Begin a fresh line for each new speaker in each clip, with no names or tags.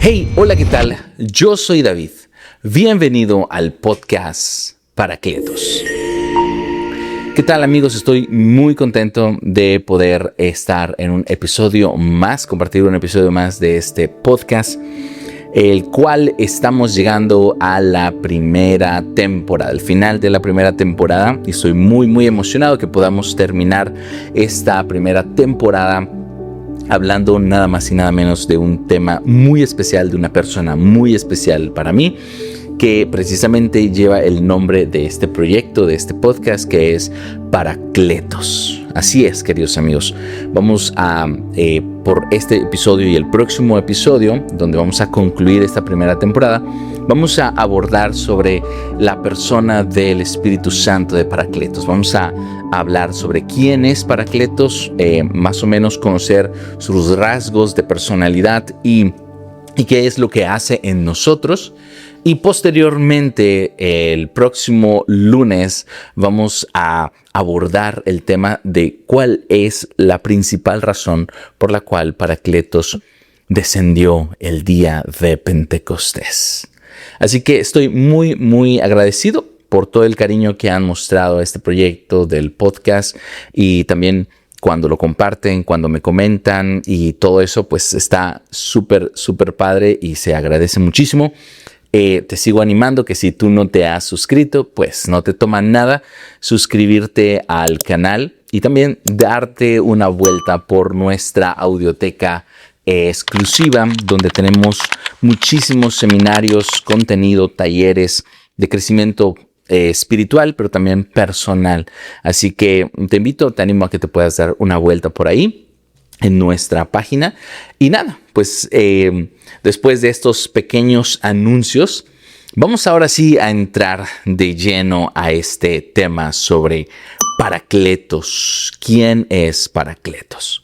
Hey, hola, ¿qué tal? Yo soy David. Bienvenido al podcast Paracletos. ¿Qué tal, amigos? Estoy muy contento de poder estar en un episodio más, compartir un episodio más de este podcast, el cual estamos llegando a la primera temporada, al final de la primera temporada, y estoy muy emocionado que podamos terminar esta primera temporada hablando nada más y nada menos de un tema muy especial, de una persona muy especial para mí, que precisamente lleva el nombre de este proyecto, de este podcast, que es Paracletos. Así es, queridos amigos. Vamos a, por este episodio y el próximo episodio, donde vamos a concluir esta primera temporada, vamos a abordar sobre la persona del Espíritu Santo de Paracletos. Vamos a hablar sobre quién es Paracletos, más o menos conocer sus rasgos de personalidad y qué es lo que hace en nosotros. Y posteriormente, el próximo lunes, vamos a abordar el tema de cuál es la principal razón por la cual Paracletos descendió el día de Pentecostés. Así que estoy muy agradecido por todo el cariño que han mostrado a este proyecto del podcast, y también cuando lo comparten, cuando me comentan y todo eso, pues está súper padre y se agradece muchísimo. Te sigo animando que si tú no te has suscrito, pues no te toma nada suscribirte al canal y también darte una vuelta por nuestra audioteca exclusiva, donde tenemos muchísimos seminarios, contenido, talleres de crecimiento espiritual, pero también personal. Así que te animo a que te puedas dar una vuelta por ahí en nuestra página. Y nada, pues después de estos pequeños anuncios, vamos ahora sí a entrar de lleno a este tema sobre Paracletos. ¿Quién es Paracletos?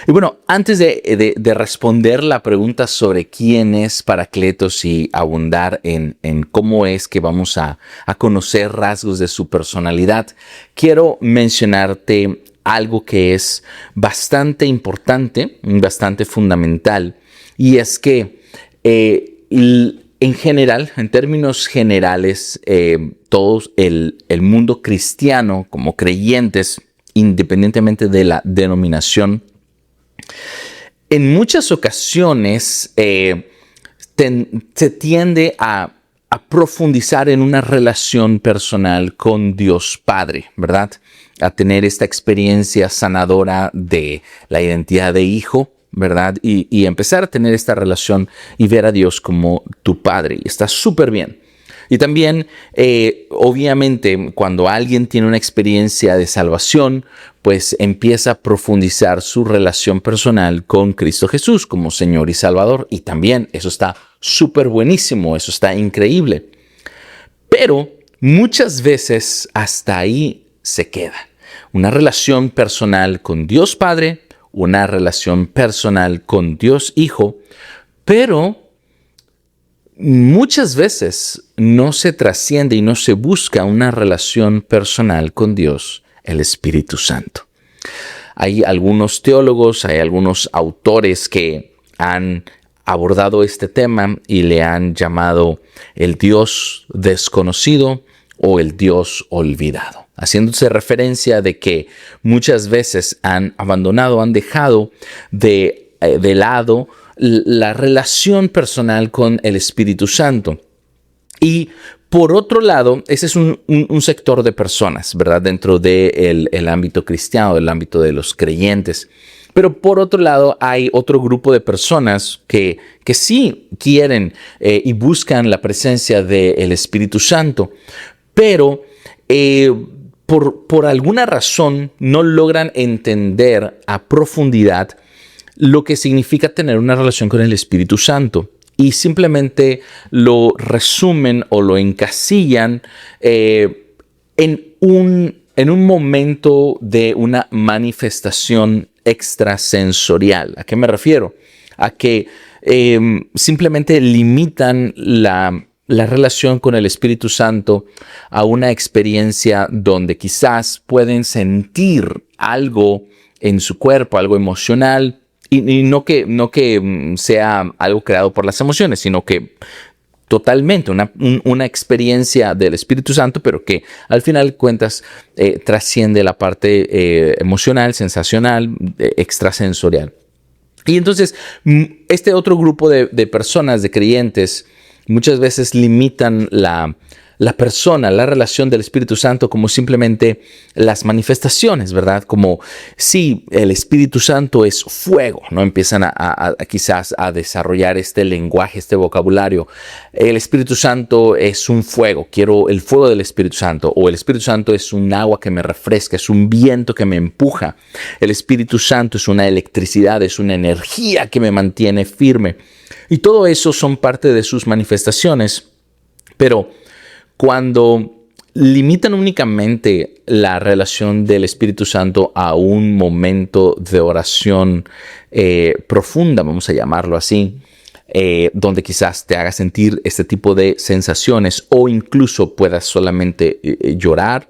Y bueno, antes de responder la pregunta sobre quién es Paracletos y abundar en cómo es que vamos a conocer rasgos de su personalidad, quiero mencionarte algo que es bastante importante, bastante fundamental, y es que en general, en términos generales, todos el mundo cristiano, como creyentes, independientemente de la denominación, en muchas ocasiones se tiende a profundizar en una relación personal con Dios Padre, ¿verdad? A tener esta experiencia sanadora de la identidad de hijo, ¿verdad? Y empezar a tener esta relación y ver a Dios como tu Padre. Y está súper bien. Y también, obviamente, cuando alguien tiene una experiencia de salvación, pues empieza a profundizar su relación personal con Cristo Jesús como Señor y Salvador. Y también eso está súper buenísimo, eso está increíble. Pero muchas veces hasta ahí se queda. Una relación personal con Dios Padre, una relación personal con Dios Hijo, pero muchas veces no se trasciende y no se busca una relación personal con Dios, el Espíritu Santo. Hay algunos teólogos, hay algunos autores que han abordado este tema y le han llamado el Dios desconocido o el Dios olvidado, haciéndose referencia de que muchas veces han abandonado, han dejado de lado la relación personal con el Espíritu Santo. Y por otro lado, ese es un sector de personas, ¿verdad? Dentro del ámbito cristiano, del ámbito de los creyentes. Pero por otro lado, hay otro grupo de personas que sí quieren y buscan la presencia del Espíritu Santo, pero por alguna razón no logran entender a profundidad lo que significa tener una relación con el Espíritu Santo, y simplemente lo resumen o lo encasillan en un momento de una manifestación extrasensorial. ¿A qué me refiero? A que simplemente limitan la relación con el Espíritu Santo a una experiencia donde quizás pueden sentir algo en su cuerpo, algo emocional, y no que sea algo creado por las emociones, sino que totalmente una experiencia del Espíritu Santo, pero que al final de cuentas trasciende la parte emocional, sensacional, extrasensorial. Y entonces este otro grupo de personas, de creyentes, muchas veces limitan la persona, la relación del Espíritu Santo como simplemente las manifestaciones, ¿verdad? Como si el Espíritu Santo es fuego, ¿no? Empiezan quizás a desarrollar este lenguaje, este vocabulario. El Espíritu Santo es un fuego, quiero el fuego del Espíritu Santo. O el Espíritu Santo es un agua que me refresca, es un viento que me empuja. El Espíritu Santo es una electricidad, es una energía que me mantiene firme. Y todo eso son parte de sus manifestaciones, pero cuando limitan únicamente la relación del Espíritu Santo a un momento de oración profunda, vamos a llamarlo así, donde quizás te haga sentir este tipo de sensaciones o incluso puedas solamente llorar,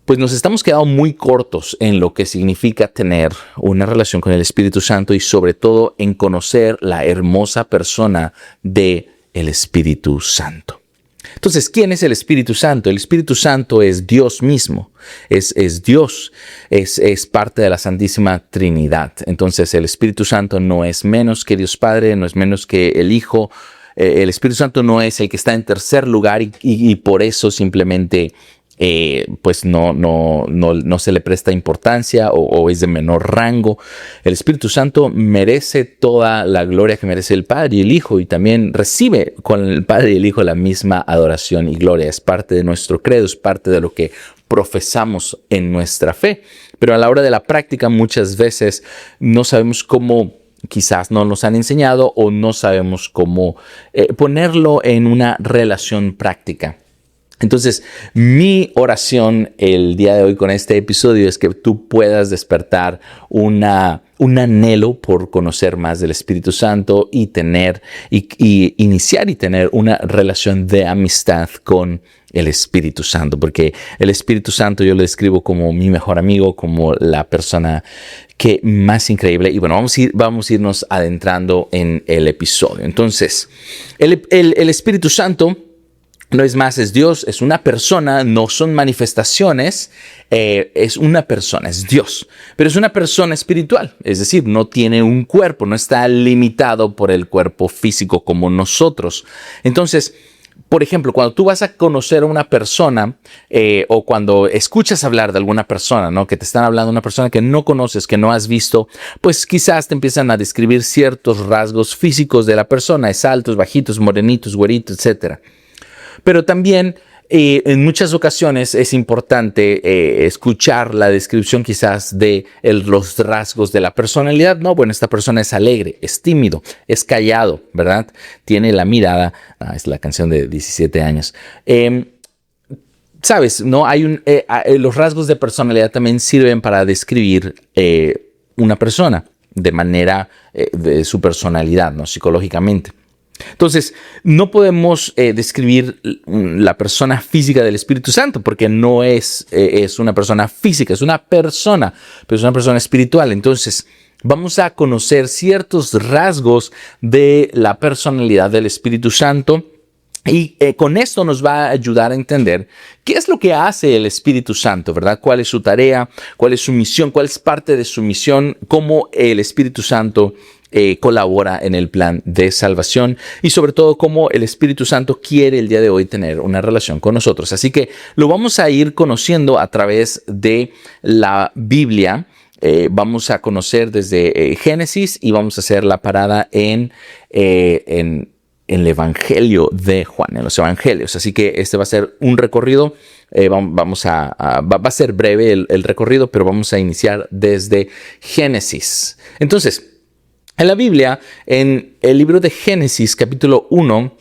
pues nos estamos quedando muy cortos en lo que significa tener una relación con el Espíritu Santo y sobre todo en conocer la hermosa persona del Espíritu Santo. Entonces, ¿quién es el Espíritu Santo? El Espíritu Santo es Dios mismo, es Dios, es parte de la Santísima Trinidad. Entonces, el Espíritu Santo no es menos que Dios Padre, no es menos que el Hijo. El Espíritu Santo no es el que está en tercer lugar y por eso simplemente pues no se le presta importancia o es de menor rango. El Espíritu Santo merece toda la gloria que merece el Padre y el Hijo, y también recibe con el Padre y el Hijo la misma adoración y gloria. Es parte de nuestro credo, es parte de lo que profesamos en nuestra fe. Pero a la hora de la práctica muchas veces no sabemos cómo, quizás no nos han enseñado o no sabemos cómo ponerlo en una relación práctica. Entonces, mi oración el día de hoy con este episodio es que tú puedas despertar un anhelo por conocer más del Espíritu Santo y iniciar y tener una relación de amistad con el Espíritu Santo, porque el Espíritu Santo yo lo describo como mi mejor amigo, como la persona que más increíble. Y bueno, vamos a irnos adentrando en el episodio. Entonces, el Espíritu Santo no es más, es Dios, es una persona, no son manifestaciones, es una persona, es Dios. Pero es una persona espiritual, es decir, no tiene un cuerpo, no está limitado por el cuerpo físico como nosotros. Entonces, por ejemplo, cuando tú vas a conocer a una persona o cuando escuchas hablar de alguna persona, ¿no? Que te están hablando de una persona que no conoces, que no has visto, pues quizás te empiezan a describir ciertos rasgos físicos de la persona. Es altos, bajitos, morenitos, güeritos, etcétera. Pero también en muchas ocasiones es importante escuchar la descripción quizás de los rasgos de la personalidad. No, bueno, esta persona es alegre, es tímido, es callado, ¿verdad? Tiene la mirada, es la canción de 17 años. ¿Sabes? No hay los rasgos de personalidad también sirven para describir una persona de manera de su personalidad, ¿no? Psicológicamente. Entonces, no podemos describir la persona física del Espíritu Santo porque no es una persona física, es una persona, pero es una persona espiritual. Entonces, vamos a conocer ciertos rasgos de la personalidad del Espíritu Santo y con esto nos va a ayudar a entender qué es lo que hace el Espíritu Santo, ¿verdad? ¿Cuál es su tarea? ¿Cuál es su misión? ¿Cuál es parte de su misión? ¿Cómo el Espíritu Santo colabora en el plan de salvación? Y sobre todo cómo el Espíritu Santo quiere el día de hoy tener una relación con nosotros. Así que lo vamos a ir conociendo a través de la Biblia. Vamos a conocer desde Génesis y vamos a hacer la parada en el Evangelio de Juan, en los Evangelios. Así que este va a ser un recorrido. Va a ser breve el recorrido, pero vamos a iniciar desde Génesis. Entonces, en la Biblia, en el libro de Génesis, capítulo 1,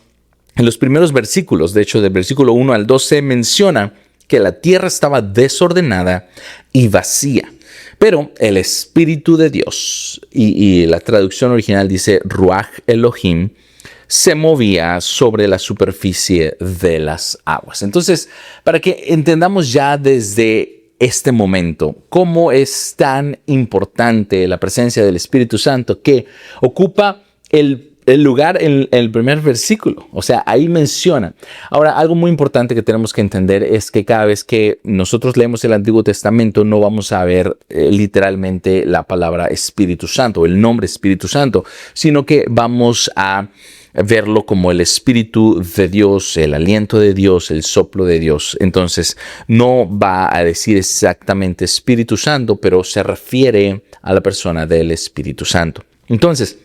en los primeros versículos, de hecho, del versículo 1 al 12, menciona que la tierra estaba desordenada y vacía. Pero el Espíritu de Dios, y la traducción original dice Ruach Elohim, se movía sobre la superficie de las aguas. Entonces, para que entendamos ya desde este momento, cómo es tan importante la presencia del Espíritu Santo que ocupa el lugar en el primer versículo. O sea, ahí menciona. Ahora, algo muy importante que tenemos que entender es que cada vez que nosotros leemos el Antiguo Testamento no vamos a ver literalmente la palabra Espíritu Santo, el nombre Espíritu Santo, sino que vamos a verlo como el Espíritu de Dios, el aliento de Dios, el soplo de Dios. Entonces, no va a decir exactamente Espíritu Santo, pero se refiere a la persona del Espíritu Santo. Entonces,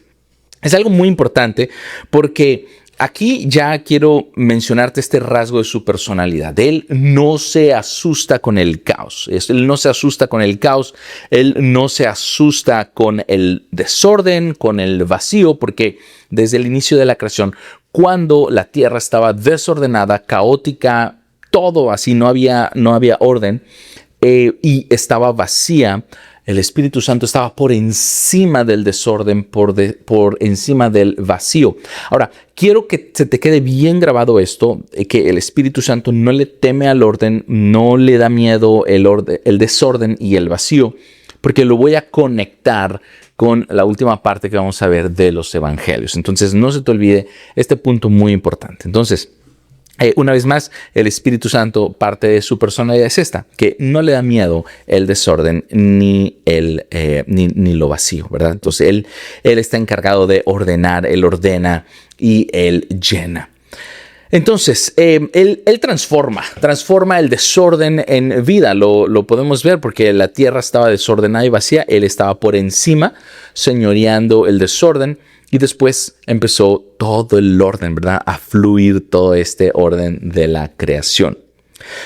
es algo muy importante porque aquí ya quiero mencionarte este rasgo de su personalidad. Él no se asusta con el caos. Él no se asusta con el caos. Él no se asusta con el desorden, con el vacío, porque desde el inicio de la creación, cuando la tierra estaba desordenada, caótica, todo así, no había orden y estaba vacía, el Espíritu Santo estaba por encima del desorden, por encima del vacío. Ahora, quiero que se te quede bien grabado esto, que el Espíritu Santo no le teme al orden, no le da miedo el desorden y el vacío, porque lo voy a conectar con la última parte que vamos a ver de los evangelios. Entonces, no se te olvide este punto muy importante. Entonces, una vez más, el Espíritu Santo, parte de su personalidad es esta, que no le da miedo el desorden ni lo vacío, ¿verdad? Entonces, él está encargado de ordenar, él ordena y él llena. Entonces, él transforma el desorden en vida. Lo podemos ver porque la tierra estaba desordenada y vacía. Él estaba por encima, señoreando el desorden. Y después empezó todo el orden, ¿verdad? A fluir todo este orden de la creación.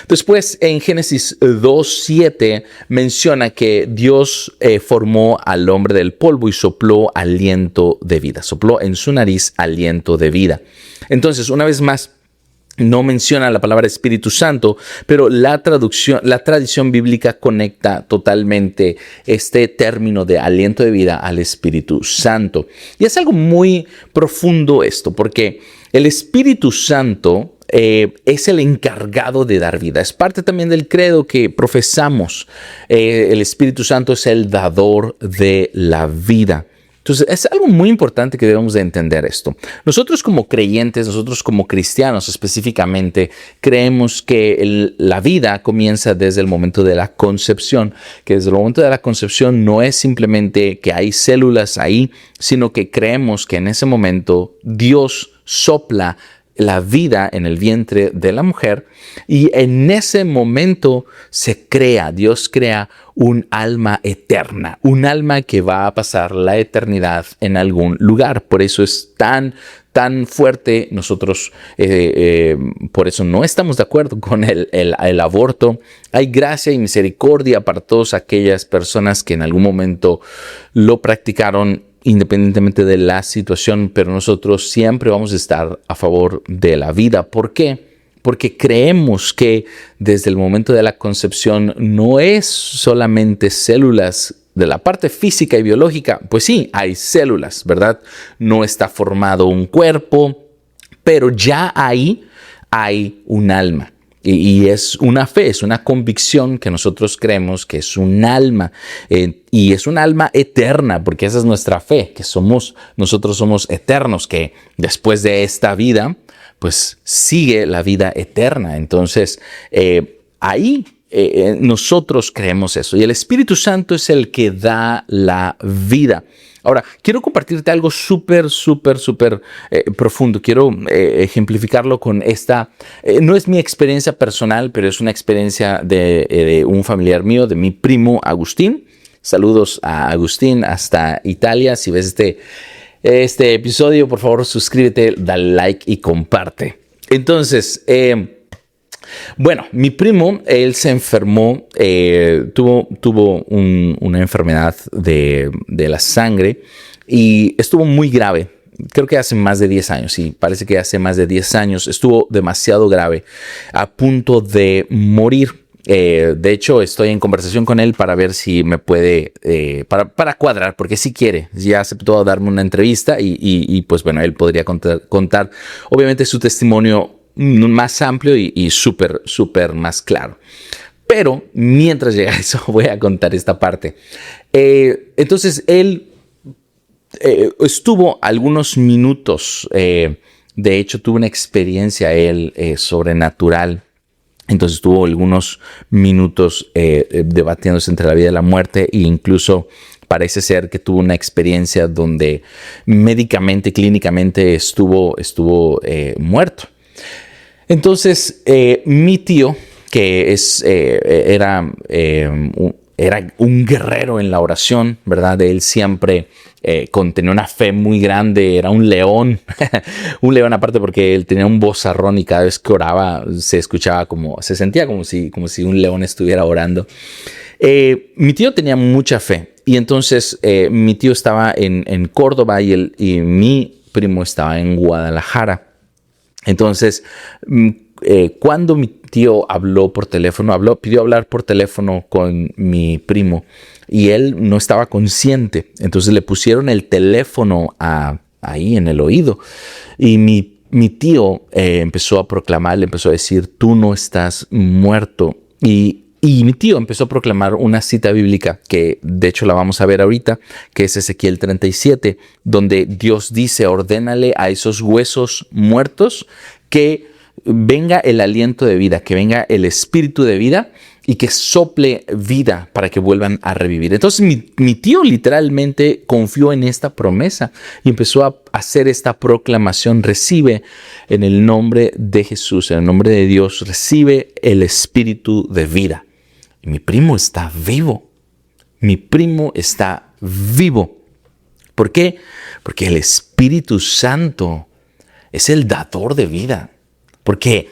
Después, en Génesis 2:7 menciona que Dios formó al hombre del polvo y sopló aliento de vida. Sopló en su nariz aliento de vida. Entonces, una vez más, no menciona la palabra Espíritu Santo, pero la tradición bíblica conecta totalmente este término de aliento de vida al Espíritu Santo. Y es algo muy profundo esto, porque el Espíritu Santo es el encargado de dar vida. Es parte también del credo que profesamos. El Espíritu Santo es el dador de la vida. Entonces, es algo muy importante que debemos de entender esto. Nosotros como creyentes, nosotros como cristianos específicamente, creemos que la vida comienza desde el momento de la concepción, que desde el momento de la concepción no es simplemente que hay células ahí, sino que creemos que en ese momento Dios sopla la vida en el vientre de la mujer y en ese momento Dios crea un alma eterna, un alma que va a pasar la eternidad en algún lugar. Por eso es tan fuerte. Nosotros, por eso no estamos de acuerdo con el aborto. Hay gracia y misericordia para todas aquellas personas que en algún momento lo practicaron, independientemente de la situación, pero nosotros siempre vamos a estar a favor de la vida. ¿Por qué? Porque creemos que desde el momento de la concepción no es solamente células de la parte física y biológica. Pues sí, hay células, ¿verdad? No está formado un cuerpo, pero ya ahí hay un alma. Y es una fe, es una convicción que nosotros creemos que es un alma y es un alma eterna, porque esa es nuestra fe, que nosotros somos eternos, que después de esta vida, pues sigue la vida eterna. Entonces, ahí nosotros creemos eso y el Espíritu Santo es el que da la vida. Ahora, quiero compartirte algo súper profundo. Quiero ejemplificarlo con esta. No es mi experiencia personal, pero es una experiencia de un familiar mío, de mi primo Agustín. Saludos a Agustín hasta Italia. Si ves este episodio, por favor, suscríbete, dale like y comparte. Entonces, bueno, mi primo, él se enfermó, tuvo una enfermedad de la sangre y estuvo muy grave. Creo que hace más de 10 años, sí, parece que hace más de 10 años. Estuvo demasiado grave, a punto de morir. De hecho, estoy en conversación con él para ver si me puede, para cuadrar, porque si quiere, ya aceptó darme una entrevista y pues bueno, él podría contar obviamente su testimonio más amplio y súper más claro. Pero mientras llega eso, voy a contar esta parte. Entonces, él estuvo algunos minutos, de hecho, tuvo una experiencia sobrenatural. Entonces estuvo algunos minutos debatiéndose entre la vida y la muerte, e incluso parece ser que tuvo una experiencia donde médicamente, clínicamente estuvo muerto. Entonces, mi tío, que era un guerrero en la oración, ¿verdad? Él siempre tenía una fe muy grande, era un león, un león aparte porque él tenía un vozarrón y cada vez que oraba se sentía como si un león estuviera orando. Mi tío tenía mucha fe y entonces mi tío estaba en Córdoba y mi primo estaba en Guadalajara. Entonces, cuando mi tío habló por teléfono, pidió hablar por teléfono con mi primo y él no estaba consciente. Entonces le pusieron el teléfono ahí en el oído y mi tío empezó a proclamar, le empezó a decir, tú no estás muerto. Y mi tío empezó a proclamar una cita bíblica que de hecho la vamos a ver ahorita, que es Ezequiel 37, donde Dios dice, ordénale a esos huesos muertos que venga el aliento de vida, que venga el espíritu de vida y que sople vida para que vuelvan a revivir. Entonces mi tío literalmente confió en esta promesa y empezó a hacer esta proclamación, recibe en el nombre de Jesús, en el nombre de Dios, recibe el espíritu de vida. Y mi primo está vivo. Mi primo está vivo. ¿Por qué? Porque el Espíritu Santo es el dador de vida. Porque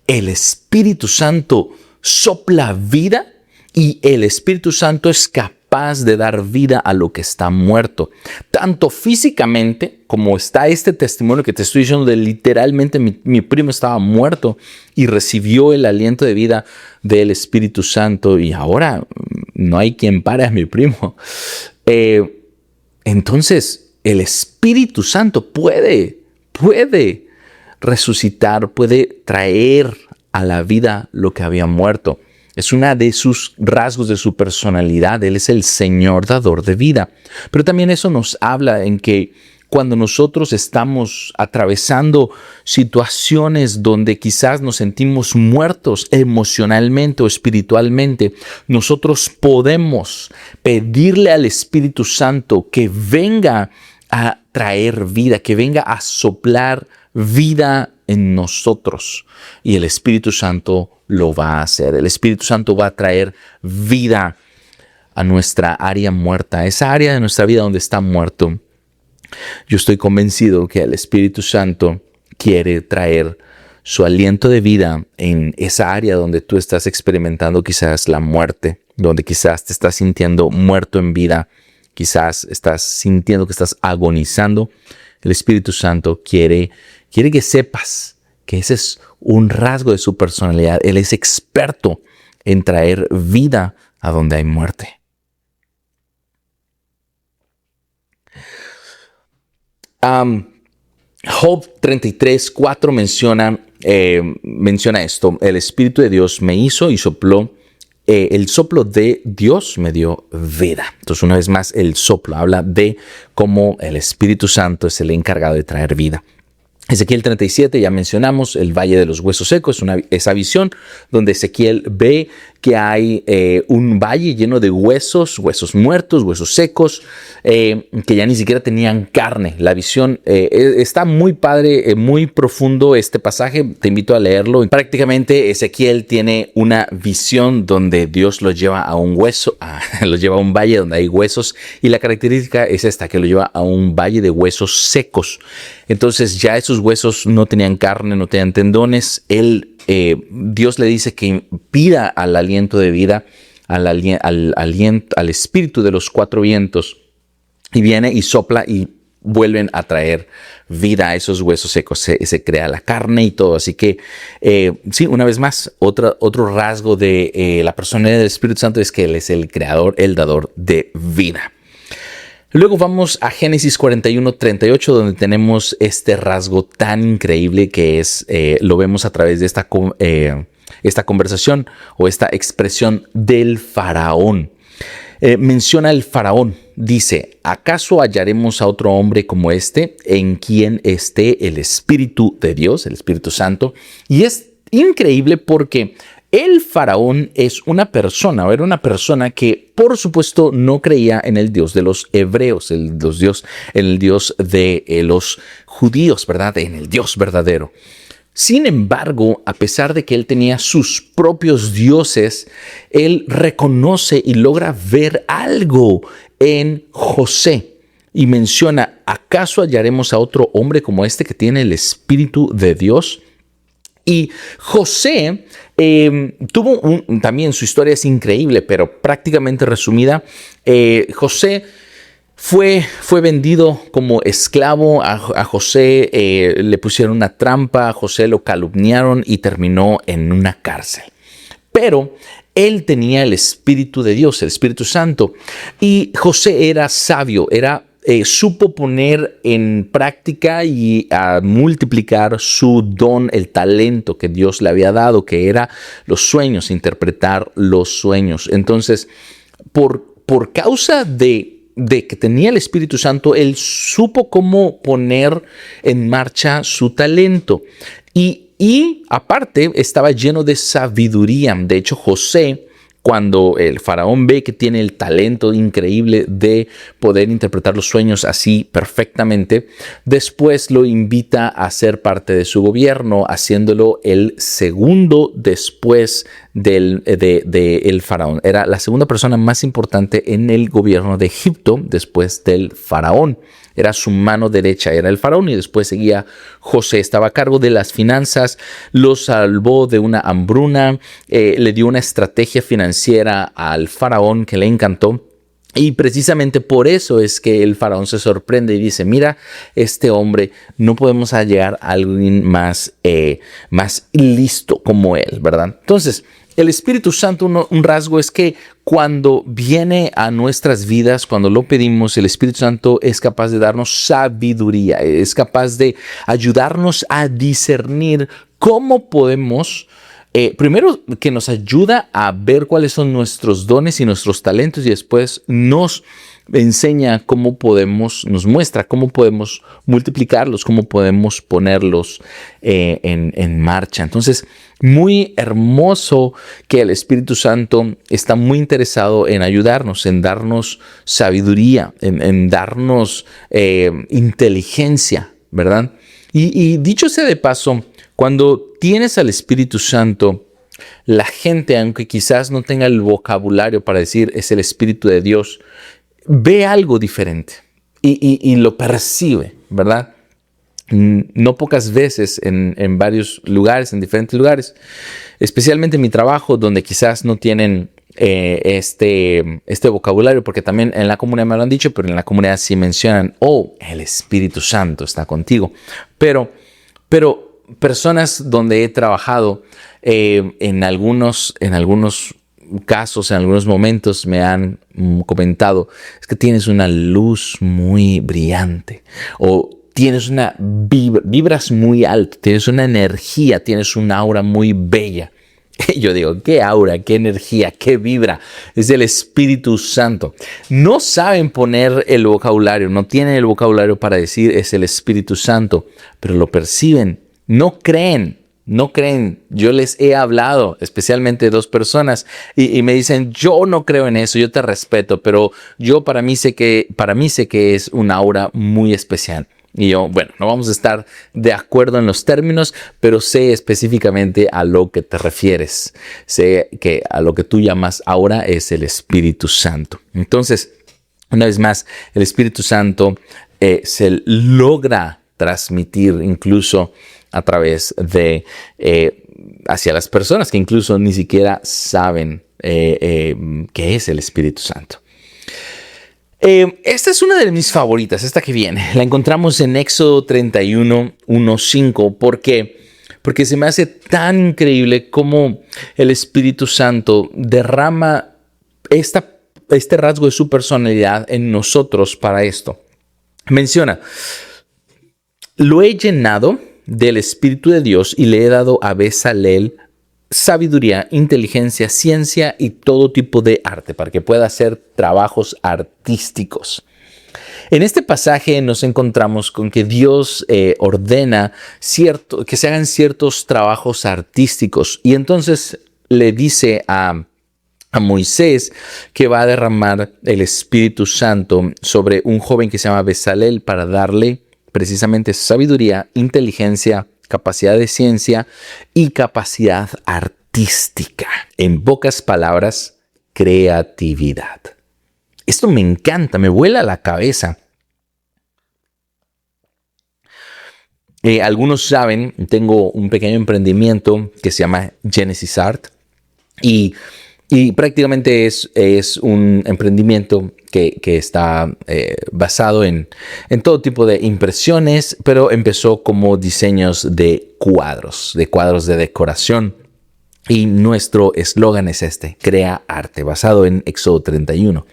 el Espíritu Santo sopla vida y el Espíritu Santo es capaz de dar vida a lo que está muerto. Tanto físicamente como está este testimonio que te estoy diciendo de literalmente mi primo estaba muerto y recibió el aliento de vida del Espíritu Santo y ahora no hay quien pare a mi primo. Entonces el Espíritu Santo puede resucitar, puede traer a la vida lo que había muerto. Es una de sus rasgos de su personalidad. Él es el Señor dador de vida. Pero también eso nos habla en que cuando nosotros estamos atravesando situaciones donde quizás nos sentimos muertos emocionalmente o espiritualmente, nosotros podemos pedirle al Espíritu Santo que venga a traer vida, que venga a soplar vida en nosotros. Y el Espíritu Santo lo va a hacer. El Espíritu Santo va a traer vida a nuestra área muerta, esa área de nuestra vida donde está muerto. Yo estoy convencido que el Espíritu Santo quiere traer su aliento de vida en esa área donde tú estás experimentando quizás la muerte, donde quizás te estás sintiendo muerto en vida, quizás estás sintiendo que estás agonizando. El Espíritu Santo quiere que sepas que ese es un rasgo de su personalidad. Él es experto en traer vida a donde hay muerte. Job 33:4 menciona esto. El Espíritu de Dios me hizo y sopló. El soplo de Dios me dio vida. Entonces, una vez más, el soplo habla de cómo el Espíritu Santo es el encargado de traer vida. Ezequiel 37, ya mencionamos, el Valle de los Huesos Secos, esa visión donde Ezequiel ve que hay un valle lleno de huesos muertos, huesos secos, que ya ni siquiera tenían carne. La visión está muy padre, muy profundo este pasaje, te invito a leerlo. Prácticamente Ezequiel tiene una visión donde Dios lo lleva a un lo lleva a un valle donde hay huesos, y la característica es esta, que lo lleva a un valle de huesos secos. Entonces ya esos huesos no tenían carne, no tenían tendones. Dios le dice que pida al aliento de vida, al espíritu de los cuatro vientos, y viene y sopla y vuelven a traer vida a esos huesos secos. Se crea la carne y todo. Así que, sí, una vez más, otro rasgo de la personalidad del Espíritu Santo es que Él es el creador, el dador de vida. Luego vamos a Génesis 41:38, donde tenemos este rasgo tan increíble que es, lo vemos a través de esta esta conversación o esta expresión del faraón. Menciona el faraón, dice, ¿acaso hallaremos a otro hombre como este en quien esté el Espíritu de Dios, el Espíritu Santo? Y es increíble porque el faraón es una persona, o era una persona que por supuesto no creía en el Dios de los hebreos, el Dios de los judíos, ¿verdad? En el Dios verdadero. Sin embargo, a pesar de que él tenía sus propios dioses, él reconoce y logra ver algo en José y menciona, ¿acaso hallaremos a otro hombre como este que tiene el Espíritu de Dios? Y José tuvo también su historia es increíble, pero prácticamente resumida, José fue vendido como esclavo. A José le pusieron una trampa, a José lo calumniaron y terminó en una cárcel. Pero él tenía el Espíritu de Dios, el Espíritu Santo, y José era sabio, supo poner en práctica y a multiplicar su don, el talento que Dios le había dado, que era los sueños, interpretar los sueños. Entonces, por causa de que tenía el Espíritu Santo, él supo cómo poner en marcha su talento. Y aparte estaba lleno de sabiduría. De hecho, José, cuando el faraón ve que tiene el talento increíble de poder interpretar los sueños así perfectamente, después lo invita a ser parte de su gobierno, haciéndolo el segundo después del faraón. Era la segunda persona más importante en el gobierno de Egipto después del faraón. Era su mano derecha, era el faraón, y después seguía José. Estaba a cargo de las finanzas, lo salvó de una hambruna, le dio una estrategia financiera al faraón que le encantó. Y precisamente por eso es que el faraón se sorprende y dice, mira, este hombre, no podemos hallar a alguien más listo como él, ¿verdad? Entonces, el Espíritu Santo, un rasgo es que cuando viene a nuestras vidas, cuando lo pedimos, el Espíritu Santo es capaz de darnos sabiduría, es capaz de ayudarnos a discernir cómo podemos, primero que nos ayuda a ver cuáles son nuestros dones y nuestros talentos, y después nos enseña cómo podemos, nos muestra cómo podemos multiplicarlos, cómo podemos ponerlos en marcha. Entonces, muy hermoso que el Espíritu Santo está muy interesado en ayudarnos, en darnos sabiduría, en darnos inteligencia, ¿verdad? Y dicho sea de paso, cuando tienes al Espíritu Santo, la gente, aunque quizás no tenga el vocabulario para decir es el Espíritu de Dios, ve algo diferente y lo percibe, ¿verdad? No pocas veces en varios lugares, en diferentes lugares, especialmente en mi trabajo, donde quizás no tienen este vocabulario, porque también en la comunidad me lo han dicho, pero en la comunidad sí mencionan, el Espíritu Santo está contigo. Pero personas donde he trabajado, en algunos casos, en algunos momentos me han comentado, es que tienes una luz muy brillante, o tienes vibras muy alto, tienes una energía, tienes una aura muy bella. Yo digo, ¿qué aura, qué energía, qué vibra? Es el Espíritu Santo. No saben poner el vocabulario, no tienen el vocabulario para decir es el Espíritu Santo, pero lo perciben. No creen. Yo les he hablado, especialmente 2 personas, y me dicen, yo no creo en eso, yo te respeto, pero para mí sé que es una aura muy especial. Y yo, bueno, no vamos a estar de acuerdo en los términos, pero sé específicamente a lo que te refieres. Sé que a lo que tú llamas aura es el Espíritu Santo. Entonces, una vez más, el Espíritu Santo se logra transmitir incluso a través de hacia las personas que incluso ni siquiera saben qué es el Espíritu Santo. Esta es una de mis favoritas, esta que viene. La encontramos en Éxodo 31, 1-5. ¿Por qué? Porque se me hace tan increíble cómo el Espíritu Santo derrama este rasgo de su personalidad en nosotros para esto. Menciona, lo he llenado del Espíritu de Dios y le he dado a Bezalel sabiduría, inteligencia, ciencia y todo tipo de arte para que pueda hacer trabajos artísticos. En este pasaje nos encontramos con que Dios ordena que se hagan ciertos trabajos artísticos y entonces le dice a Moisés que va a derramar el Espíritu Santo sobre un joven que se llama Bezalel para darle precisamente sabiduría, inteligencia, capacidad de ciencia y capacidad artística. En pocas palabras, creatividad. Esto me encanta, me vuela la cabeza. Algunos saben, tengo un pequeño emprendimiento que se llama Genesis Art y prácticamente es un emprendimiento que está basado en todo tipo de impresiones, pero empezó como diseños de cuadros de decoración. Y nuestro eslogan es crea arte, basado en Éxodo 31.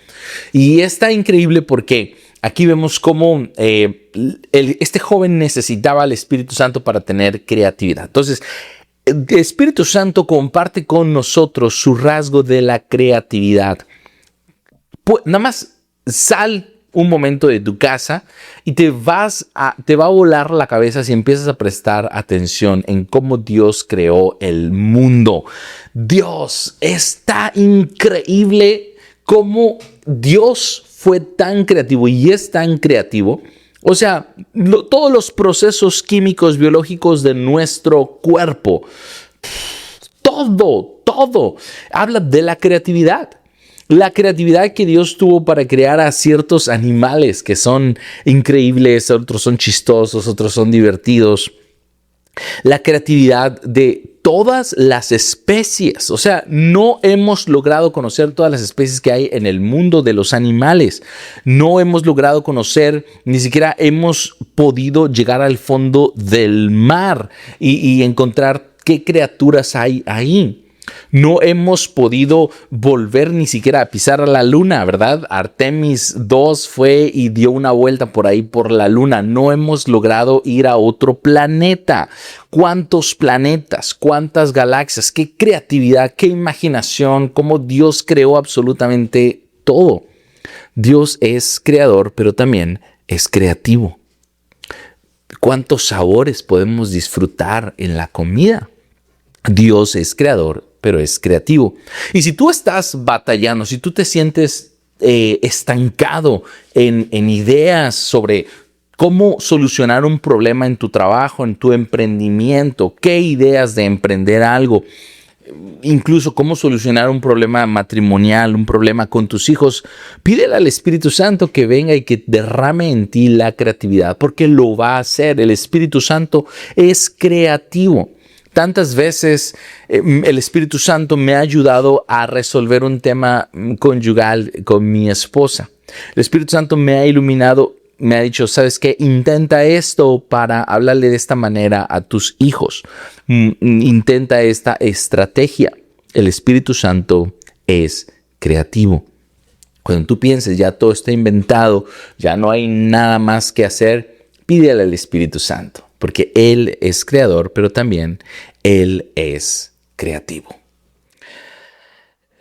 Y está increíble porque aquí vemos cómo este joven necesitaba al Espíritu Santo para tener creatividad. Entonces, el Espíritu Santo comparte con nosotros su rasgo de la creatividad. Pues, nada más sal un momento de tu casa y te va a volar la cabeza si empiezas a prestar atención en cómo Dios creó el mundo. Dios, está increíble cómo Dios fue tan creativo y es tan creativo. O sea, todos los procesos químicos, biológicos de nuestro cuerpo, todo habla de la creatividad. La creatividad que Dios tuvo para crear a ciertos animales que son increíbles, otros son chistosos, otros son divertidos. La creatividad de todas las especies. O sea, no hemos logrado conocer todas las especies que hay en el mundo de los animales. No hemos logrado conocer, ni siquiera hemos podido llegar al fondo del mar y encontrar qué criaturas hay ahí. No hemos podido volver ni siquiera a pisar a la luna, ¿verdad? Artemis 2 fue y dio una vuelta por ahí por la luna. No hemos logrado ir a otro planeta. ¿Cuántos planetas? ¿Cuántas galaxias? ¿Qué creatividad? ¿Qué imaginación? ¿Cómo Dios creó absolutamente todo? Dios es creador, pero también es creativo. ¿Cuántos sabores podemos disfrutar en la comida? Dios es creador, pero es creativo. Y si tú estás batallando, si tú te sientes estancado en ideas sobre cómo solucionar un problema en tu trabajo, en tu emprendimiento, qué ideas de emprender algo, incluso cómo solucionar un problema matrimonial, un problema con tus hijos, pídele al Espíritu Santo que venga y que derrame en ti la creatividad, porque lo va a hacer. El Espíritu Santo es creativo. Tantas veces el Espíritu Santo me ha ayudado a resolver un tema conyugal con mi esposa. El Espíritu Santo me ha iluminado, me ha dicho, ¿sabes qué? Intenta esto para hablarle de esta manera a tus hijos. Intenta esta estrategia. El Espíritu Santo es creativo. Cuando tú pienses, ya todo está inventado, ya no hay nada más que hacer, pídele al Espíritu Santo. Porque Él es creador, pero también Él es creativo.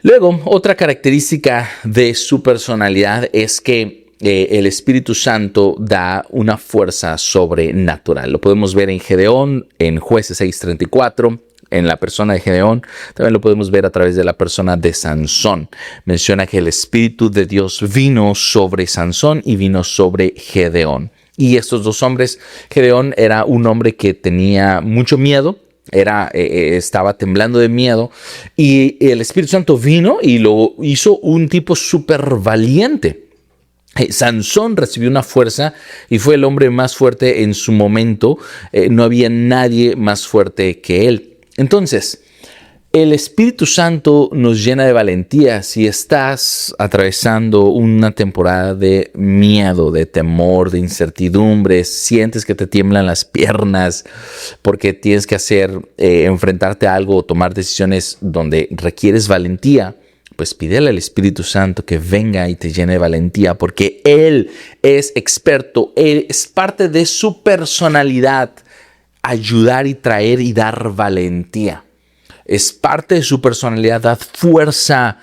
Luego, otra característica de su personalidad es que el Espíritu Santo da una fuerza sobrenatural. Lo podemos ver en Gedeón, en Jueces 6:34, en la persona de Gedeón. También lo podemos ver a través de la persona de Sansón. Menciona que el Espíritu de Dios vino sobre Sansón y vino sobre Gedeón. Y estos dos hombres, Gedeón era un hombre que tenía mucho miedo, estaba temblando de miedo, y el Espíritu Santo vino y lo hizo un tipo súper valiente. Sansón recibió una fuerza y fue el hombre más fuerte en su momento. No había nadie más fuerte que él. Entonces, el Espíritu Santo nos llena de valentía. Si estás atravesando una temporada de miedo, de temor, de incertidumbre, sientes que te tiemblan las piernas porque tienes que enfrentarte a algo o tomar decisiones donde requieres valentía, pues pídele al Espíritu Santo que venga y te llene de valentía, porque Él es experto, Él es parte de su personalidad, ayudar y traer y dar valentía. es parte de su personalidad, da fuerza.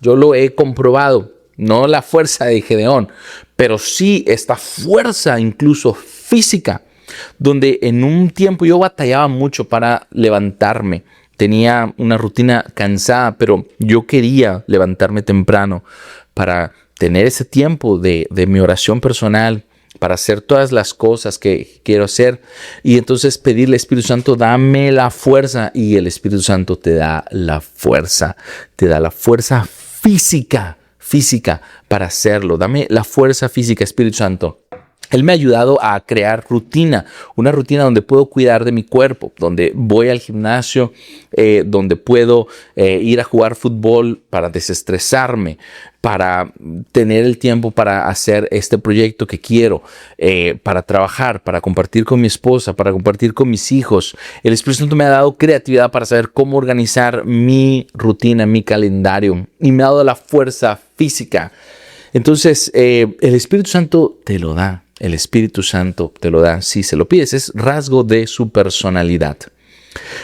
Yo lo he comprobado, no la fuerza de Gedeón, pero sí esta fuerza incluso física, donde en un tiempo yo batallaba mucho para levantarme. Tenía una rutina cansada, pero yo quería levantarme temprano para tener ese tiempo de mi oración personal, para hacer todas las cosas que quiero hacer. Y entonces pedirle al Espíritu Santo, dame la fuerza. Y el Espíritu Santo te da la fuerza física para hacerlo. Dame la fuerza física, Espíritu Santo. Él me ha ayudado a crear una rutina donde puedo cuidar de mi cuerpo, donde voy al gimnasio, donde puedo ir a jugar fútbol para desestresarme, para tener el tiempo para hacer este proyecto que quiero, para trabajar, para compartir con mi esposa, para compartir con mis hijos. El Espíritu Santo me ha dado creatividad para saber cómo organizar mi rutina, mi calendario, y me ha dado la fuerza física. Entonces, el Espíritu Santo te lo da. El Espíritu Santo te lo da si se lo pides. Es rasgo de su personalidad.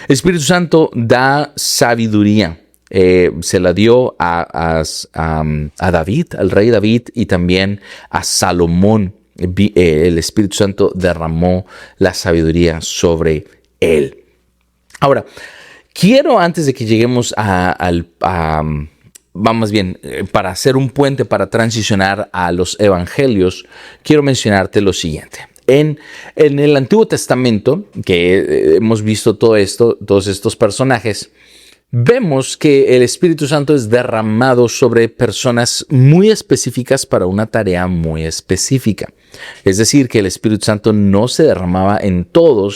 El Espíritu Santo da sabiduría. Se la dio a David, al rey David, y también a Salomón. El Espíritu Santo derramó la sabiduría sobre él. Ahora, quiero, antes de que lleguemos para hacer un puente para transicionar a los evangelios, quiero mencionarte lo siguiente. En el Antiguo Testamento, que hemos visto todos estos personajes, vemos que el Espíritu Santo es derramado sobre personas muy específicas para una tarea muy específica. Es decir, que el Espíritu Santo no se derramaba en todo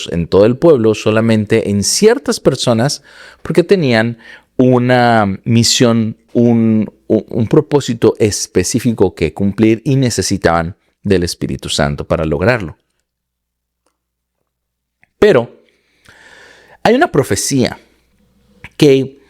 el pueblo, solamente en ciertas personas, porque tenían una misión, un propósito específico que cumplir y necesitaban del Espíritu Santo para lograrlo. Pero hay una profecía que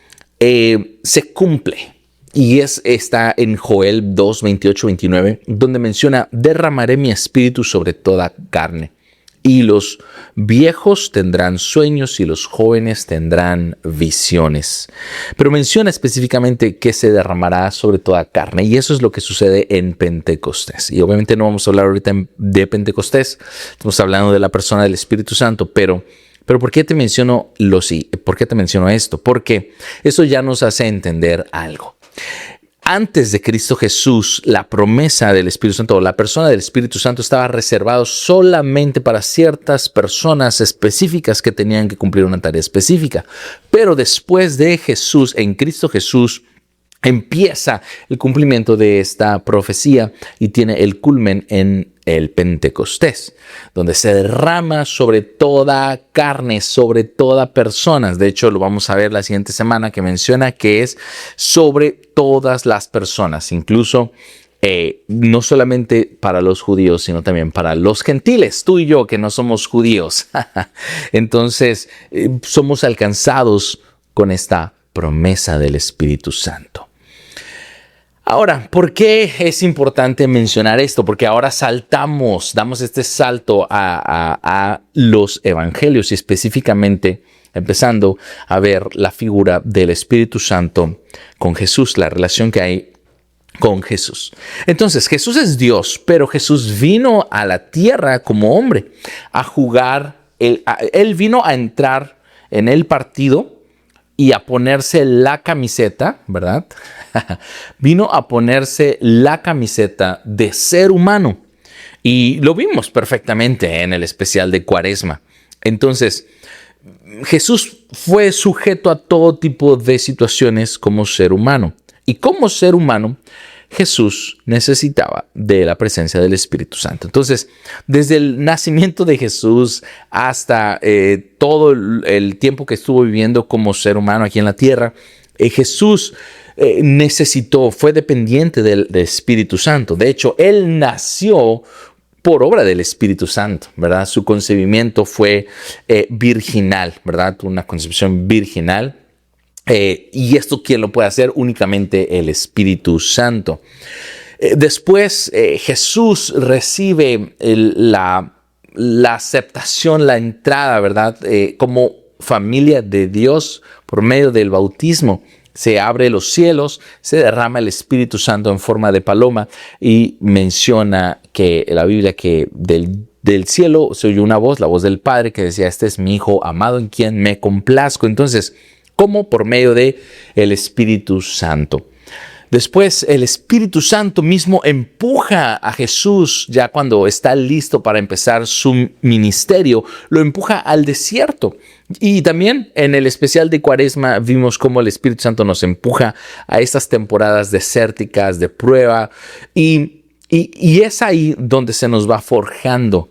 se cumple y está en Joel 2, 28, 29, donde menciona: derramaré mi espíritu sobre toda carne. Y los viejos tendrán sueños y los jóvenes tendrán visiones. Pero menciona específicamente que se derramará sobre toda carne. Y eso es lo que sucede en Pentecostés. Y obviamente no vamos a hablar ahorita de Pentecostés. Estamos hablando de la persona del Espíritu Santo. Pero ¿por qué te menciono ¿Por qué te menciono esto? Porque eso ya nos hace entender algo. Antes de Cristo Jesús, la promesa del Espíritu Santo o la persona del Espíritu Santo estaba reservado solamente para ciertas personas específicas que tenían que cumplir una tarea específica. Pero después de Jesús, en Cristo Jesús, empieza el cumplimiento de esta profecía y tiene el culmen en el Pentecostés, donde se derrama sobre toda carne, sobre toda persona. De hecho, lo vamos a ver la siguiente semana, que menciona que es sobre todas las personas, incluso no solamente para los judíos, sino también para los gentiles, tú y yo que no somos judíos. Entonces, somos alcanzados con esta promesa del Espíritu Santo. Ahora, ¿por qué es importante mencionar esto? Porque ahora damos este salto a los evangelios y específicamente empezando a ver la figura del Espíritu Santo con Jesús, la relación que hay con Jesús. Entonces, Jesús es Dios, pero Jesús vino a la tierra como hombre a jugar. Él vino a entrar en el partido y a ponerse la camiseta, ¿verdad? Vino a ponerse la camiseta de ser humano. Y lo vimos perfectamente en el especial de Cuaresma. Entonces, Jesús fue sujeto a todo tipo de situaciones como ser humano. Y como ser humano, Jesús necesitaba de la presencia del Espíritu Santo. Entonces, desde el nacimiento de Jesús hasta todo el tiempo que estuvo viviendo como ser humano aquí en la tierra, Jesús fue dependiente del Espíritu Santo. De hecho, Él nació por obra del Espíritu Santo, ¿verdad? Su concebimiento fue virginal, ¿verdad? Una concepción virginal. Y esto, ¿quién lo puede hacer? Únicamente el Espíritu Santo. Después Jesús recibe la aceptación, la entrada, ¿verdad? Como familia de Dios por medio del bautismo. Se abre los cielos, se derrama el Espíritu Santo en forma de paloma y menciona que la Biblia que del cielo se oyó una voz, la voz del Padre que decía: este es mi Hijo amado en quien me complazco. Entonces, ¿cómo? Por medio de el Espíritu Santo. Después, el Espíritu Santo mismo empuja a Jesús, ya cuando está listo para empezar su ministerio, lo empuja al desierto. Y también en el especial de Cuaresma vimos cómo el Espíritu Santo nos empuja a estas temporadas desérticas de prueba. Y es ahí donde se nos va forjando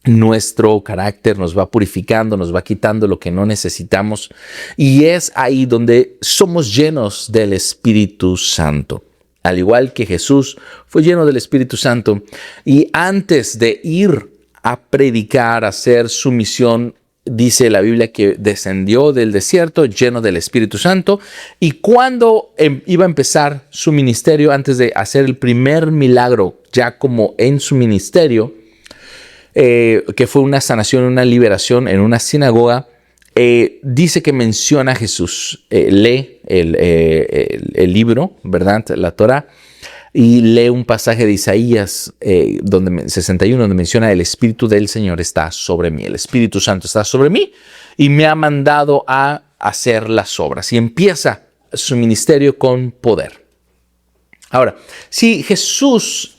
nuestro carácter, nos va purificando, nos va quitando lo que no necesitamos, y es ahí donde somos llenos del Espíritu Santo. Al igual que Jesús fue lleno del Espíritu Santo, y antes de ir a predicar, a hacer su misión, dice la Biblia que descendió del desierto lleno del Espíritu Santo, y cuando iba a empezar su ministerio, antes de hacer el primer milagro, ya como en su ministerio, que fue una sanación, una liberación en una sinagoga, dice que menciona a Jesús, lee el libro, ¿verdad? La Torá, y lee un pasaje de Isaías 61, donde menciona: el Espíritu del Señor está sobre mí, el Espíritu Santo está sobre mí y me ha mandado a hacer las obras. Y empieza su ministerio con poder. Ahora, si Jesús,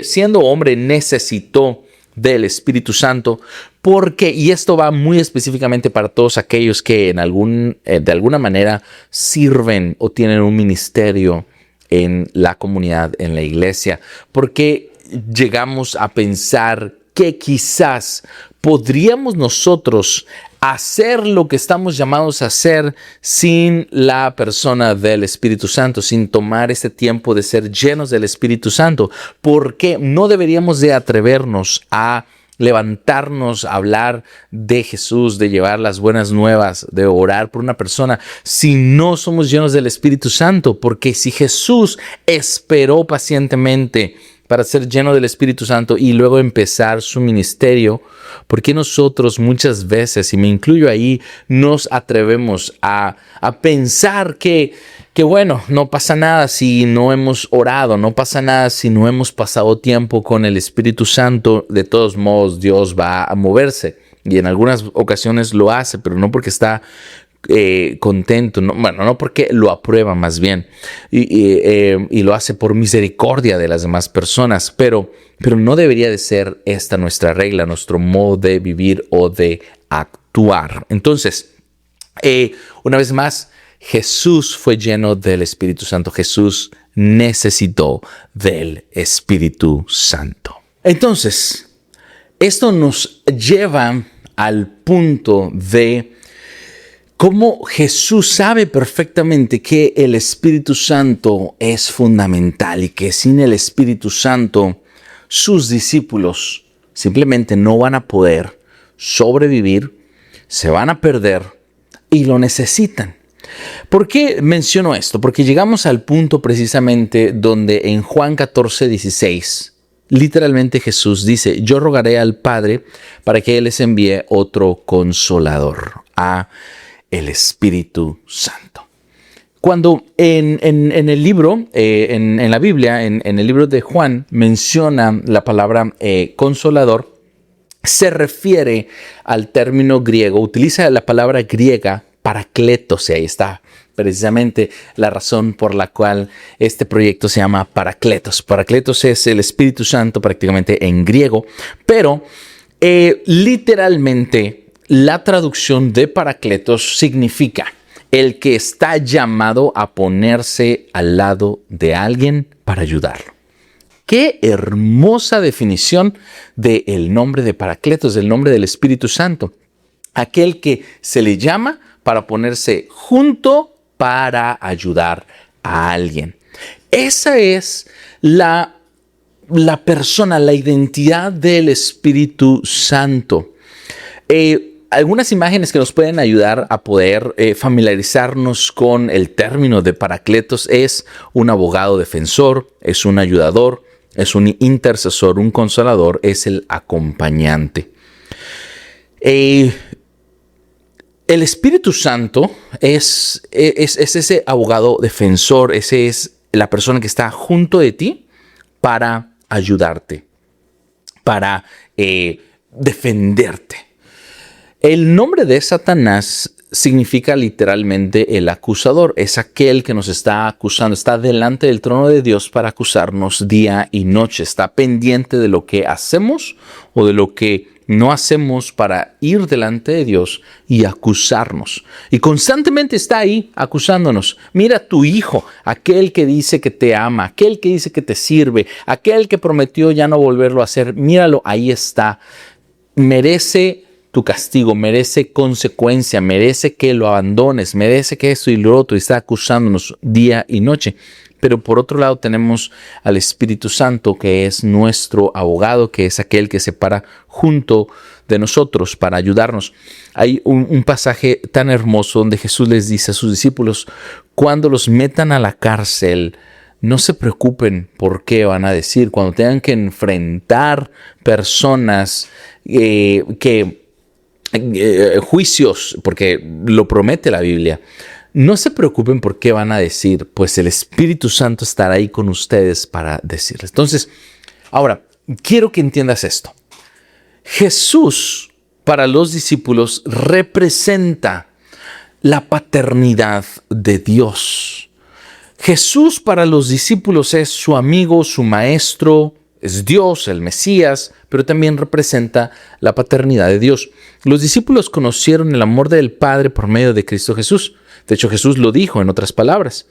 siendo hombre, necesitó del Espíritu Santo, porque, y esto va muy específicamente para todos aquellos que de alguna manera sirven o tienen un ministerio en la comunidad, en la iglesia, porque llegamos a pensar que quizás podríamos nosotros hacer lo que estamos llamados a hacer sin la persona del Espíritu Santo, sin tomar este tiempo de ser llenos del Espíritu Santo, porque no deberíamos de atrevernos a levantarnos a hablar de Jesús, de llevar las buenas nuevas, de orar por una persona, si no somos llenos del Espíritu Santo. Porque si Jesús esperó pacientemente para ser lleno del Espíritu Santo y luego empezar su ministerio, ¿por qué nosotros muchas veces, y me incluyo ahí, nos atrevemos a pensar que bueno, no pasa nada si no hemos orado, no pasa nada si no hemos pasado tiempo con el Espíritu Santo? De todos modos, Dios va a moverse, y en algunas ocasiones lo hace, pero no porque está contento, no porque lo aprueba, más bien, y lo hace por misericordia de las demás personas, pero no debería de ser esta nuestra regla, nuestro modo de vivir o de actuar. Entonces, una vez más, Jesús fue lleno del Espíritu Santo. Jesús necesitó del Espíritu Santo. Entonces, esto nos lleva al punto de cómo Jesús sabe perfectamente que el Espíritu Santo es fundamental y que sin el Espíritu Santo sus discípulos simplemente no van a poder sobrevivir, se van a perder y lo necesitan. ¿Por qué menciono esto? Porque llegamos al punto precisamente donde en Juan 14:16, literalmente Jesús dice: yo rogaré al Padre para que Él les envíe otro consolador, a el Espíritu Santo. Cuando en el libro, en la Biblia, en el libro de Juan, menciona la palabra consolador, se refiere al término griego, utiliza la palabra griega Parakletos, y ahí está precisamente la razón por la cual este proyecto se llama Parakletos. Parakletos es el Espíritu Santo prácticamente en griego, pero literalmente la traducción de Parakletos significa el que está llamado a ponerse al lado de alguien para ayudarlo. Qué hermosa definición del nombre de Parakletos, del nombre del Espíritu Santo. Aquel que se le llama para ponerse junto para ayudar a alguien. Esa es la persona, la identidad del Espíritu Santo. Algunas imágenes que nos pueden ayudar a poder familiarizarnos con el término de Parakletos es un abogado defensor, es un ayudador, es un intercesor, un consolador, es el acompañante. el Espíritu Santo es ese abogado defensor, ese es la persona que está junto de ti para ayudarte, para defenderte. El nombre de Satanás significa literalmente el acusador. Es aquel que nos está acusando, está delante del trono de Dios para acusarnos día y noche. Está pendiente de lo que hacemos o de lo que no hacemos para ir delante de Dios y acusarnos. Y constantemente está ahí acusándonos. Mira tu hijo, aquel que dice que te ama, aquel que dice que te sirve, aquel que prometió ya no volverlo a hacer. Míralo, ahí está. Merece tu castigo, merece consecuencia, merece que lo abandones, merece que esto y lo otro, y está acusándonos día y noche. Pero por otro lado tenemos al Espíritu Santo, que es nuestro abogado, que es aquel que se para junto de nosotros para ayudarnos. Hay un pasaje tan hermoso donde Jesús les dice a sus discípulos: cuando los metan a la cárcel, no se preocupen por qué van a decir. Cuando tengan que enfrentar personas juicios, porque lo promete la Biblia, no se preocupen por qué van a decir, pues el Espíritu Santo estará ahí con ustedes para decirles. Entonces, ahora, quiero que entiendas esto. Jesús, para los discípulos, representa la paternidad de Dios. Jesús para los discípulos es su amigo, su maestro, es Dios, el Mesías, pero también representa la paternidad de Dios. Los discípulos conocieron el amor del Padre por medio de Cristo Jesús. De hecho, Jesús lo dijo en otras palabras: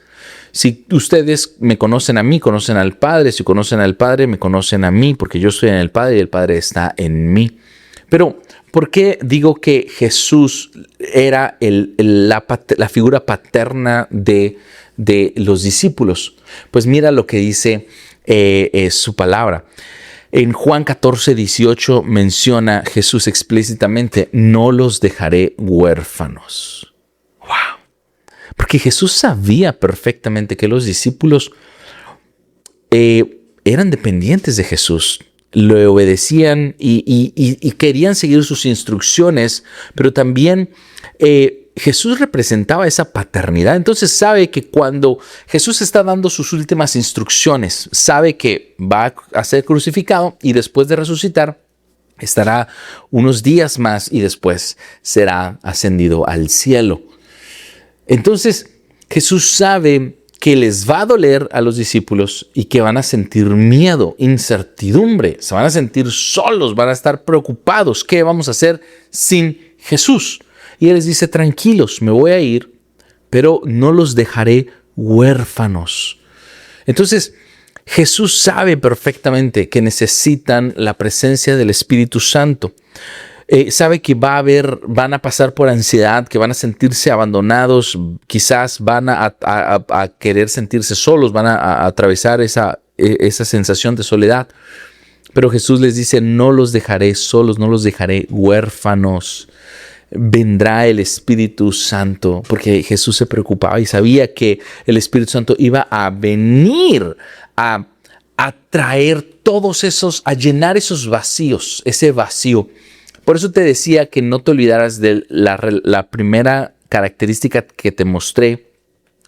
si ustedes me conocen a mí, conocen al Padre. Si conocen al Padre, me conocen a mí, porque yo estoy en el Padre y el Padre está en mí. Pero, ¿por qué digo que Jesús era la figura paterna de los discípulos? Pues mira lo que dice su palabra. En Juan 14:18 menciona Jesús explícitamente: no los dejaré huérfanos. ¡Wow! Porque Jesús sabía perfectamente que los discípulos eran dependientes de Jesús. Le obedecían y querían seguir sus instrucciones, pero también Jesús representaba esa paternidad. Entonces sabe que cuando Jesús está dando sus últimas instrucciones, sabe que va a ser crucificado y después de resucitar estará unos días más y después será ascendido al cielo. Entonces Jesús sabe que les va a doler a los discípulos y que van a sentir miedo, incertidumbre, se van a sentir solos, van a estar preocupados. ¿Qué vamos a hacer sin Jesús? Y Él les dice: tranquilos, me voy a ir, pero no los dejaré huérfanos. Entonces, Jesús sabe perfectamente que necesitan la presencia del Espíritu Santo. Sabe que van a pasar por ansiedad, que van a sentirse abandonados, quizás van a querer sentirse solos, van a atravesar esa sensación de soledad. Pero Jesús les dice: no los dejaré solos, no los dejaré huérfanos. Vendrá el Espíritu Santo, porque Jesús se preocupaba y sabía que el Espíritu Santo iba a venir a traer todos esos, a llenar esos vacíos, ese vacío. Por eso te decía que no te olvidaras de la primera característica que te mostré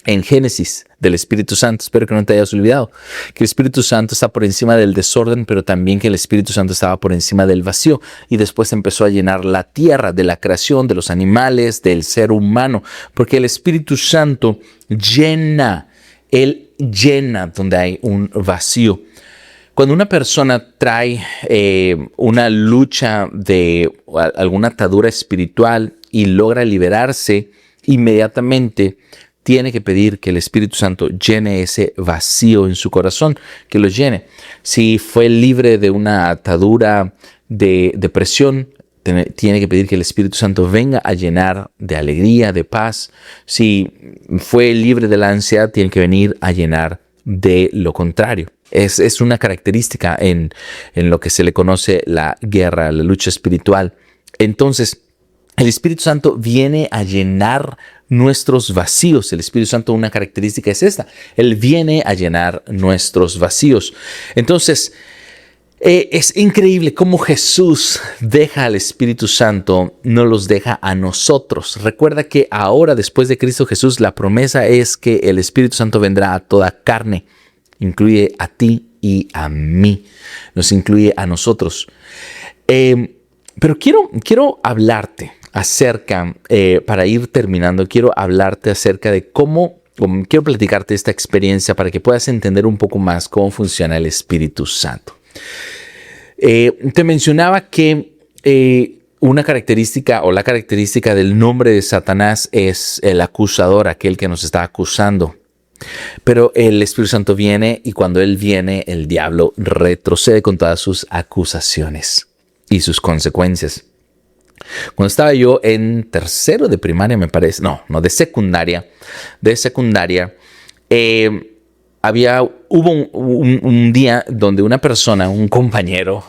en Génesis del Espíritu Santo. Espero que no te hayas olvidado que el Espíritu Santo está por encima del desorden, pero también que el Espíritu Santo estaba por encima del vacío, y después empezó a llenar la tierra, de la creación, de los animales, del ser humano, porque el Espíritu Santo Él llena donde hay un vacío. Cuando una persona trae una lucha de alguna atadura espiritual y logra liberarse, inmediatamente tiene que pedir que el Espíritu Santo llene ese vacío en su corazón, que lo llene. Si fue libre de una atadura de depresión, tiene que pedir que el Espíritu Santo venga a llenar de alegría, de paz. Si fue libre de la ansiedad, tiene que venir a llenar de lo contrario. Es una característica en lo que se le conoce la guerra, la lucha espiritual. Entonces, el Espíritu Santo viene a llenar nuestros vacíos. El Espíritu Santo, una característica es esta: Él viene a llenar nuestros vacíos. Entonces, Es increíble cómo Jesús deja al Espíritu Santo, no los deja a nosotros. Recuerda que ahora, después de Cristo Jesús, la promesa es que el Espíritu Santo vendrá a toda carne. Incluye a ti y a mí. Nos incluye a nosotros. Pero quiero hablarte acerca, para ir terminando, quiero hablarte acerca de quiero platicarte esta experiencia para que puedas entender un poco más cómo funciona el Espíritu Santo. Te mencionaba que una característica o la característica del nombre de Satanás es el acusador, aquel que nos está acusando. Pero el Espíritu Santo viene y cuando Él viene, el diablo retrocede con todas sus acusaciones y sus consecuencias. Cuando estaba yo en tercero de primaria, me parece, de secundaria, hubo un día donde una persona, un compañero,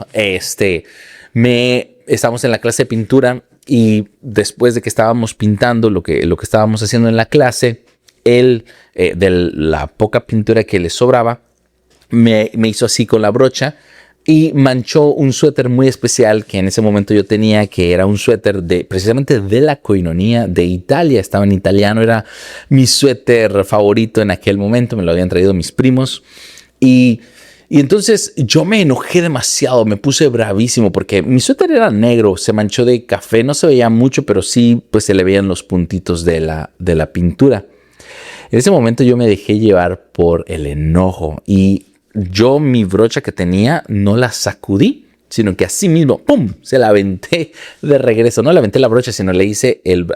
estábamos en la clase de pintura y después de que estábamos pintando lo que estábamos haciendo en la clase, él, de la poca pintura que le sobraba, me hizo así con la brocha y manchó un suéter muy especial que en ese momento yo tenía, que era un suéter precisamente de la Koinonia de Italia. Estaba en italiano, era mi suéter favorito en aquel momento, me lo habían traído mis primos. Y entonces yo me enojé demasiado, me puse bravísimo porque mi suéter era negro, se manchó de café, no se veía mucho, pero sí pues se le veían los puntitos de la pintura. En ese momento yo me dejé llevar por el enojo y yo mi brocha que tenía no la sacudí, sino que así mismo, ¡pum!, se la aventé de regreso. No le aventé la brocha, sino le hice el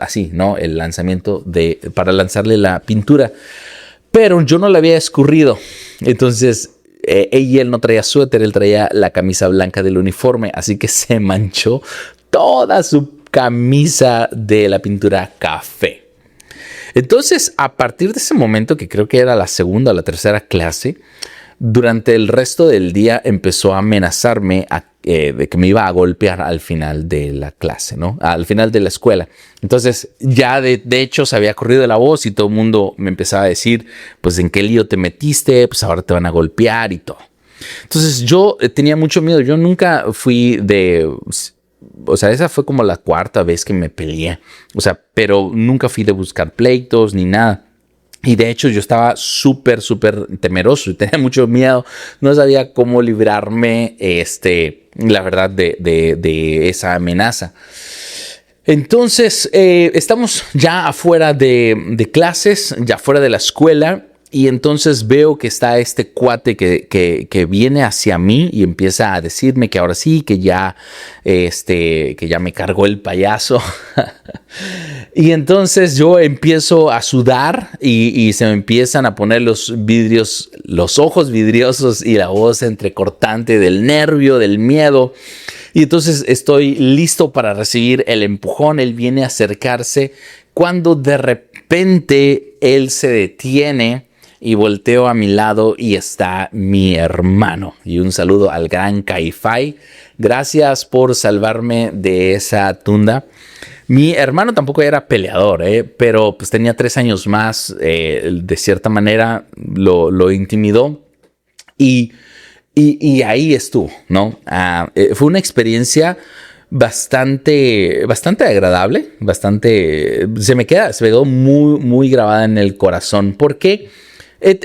lanzamiento para lanzarle la pintura. Pero yo no la había escurrido. Entonces, él no traía suéter, él traía la camisa blanca del uniforme. Así que se manchó toda su camisa de la pintura café. Entonces, a partir de ese momento, que creo que era la segunda o la tercera clase, durante el resto del día empezó a amenazarme de que me iba a golpear al final de la clase, ¿no? Al final de la escuela. Entonces ya de hecho se había corrido la voz y todo el mundo me empezaba a decir, pues ¿en qué lío te metiste? Pues ahora te van a golpear y todo. Entonces yo tenía mucho miedo. Yo nunca fui esa fue como la cuarta vez que me peleé. Pero nunca fui de buscar pleitos ni nada. Y de hecho yo estaba súper temeroso y tenía mucho miedo. No sabía cómo librarme, la verdad, de esa amenaza. Entonces, estamos ya afuera de clases, ya fuera de la escuela. Y entonces veo que está este cuate que viene hacia mí y empieza a decirme que ahora sí, que ya me cargó el payaso. Y entonces yo empiezo a sudar y se me empiezan a poner los ojos vidriosos y la voz entrecortante del nervio, del miedo. Y entonces estoy listo para recibir el empujón. Él viene a acercarse cuando de repente él se detiene. Y volteo a mi lado y está mi hermano. Y un saludo al gran Caifai. Gracias por salvarme de esa tunda. Mi hermano tampoco era peleador, pero pues tenía 3 años más. De cierta manera lo intimidó. Y ahí estuvo, ¿no? Fue una experiencia bastante agradable. Se me quedó muy, muy grabada en el corazón. Porque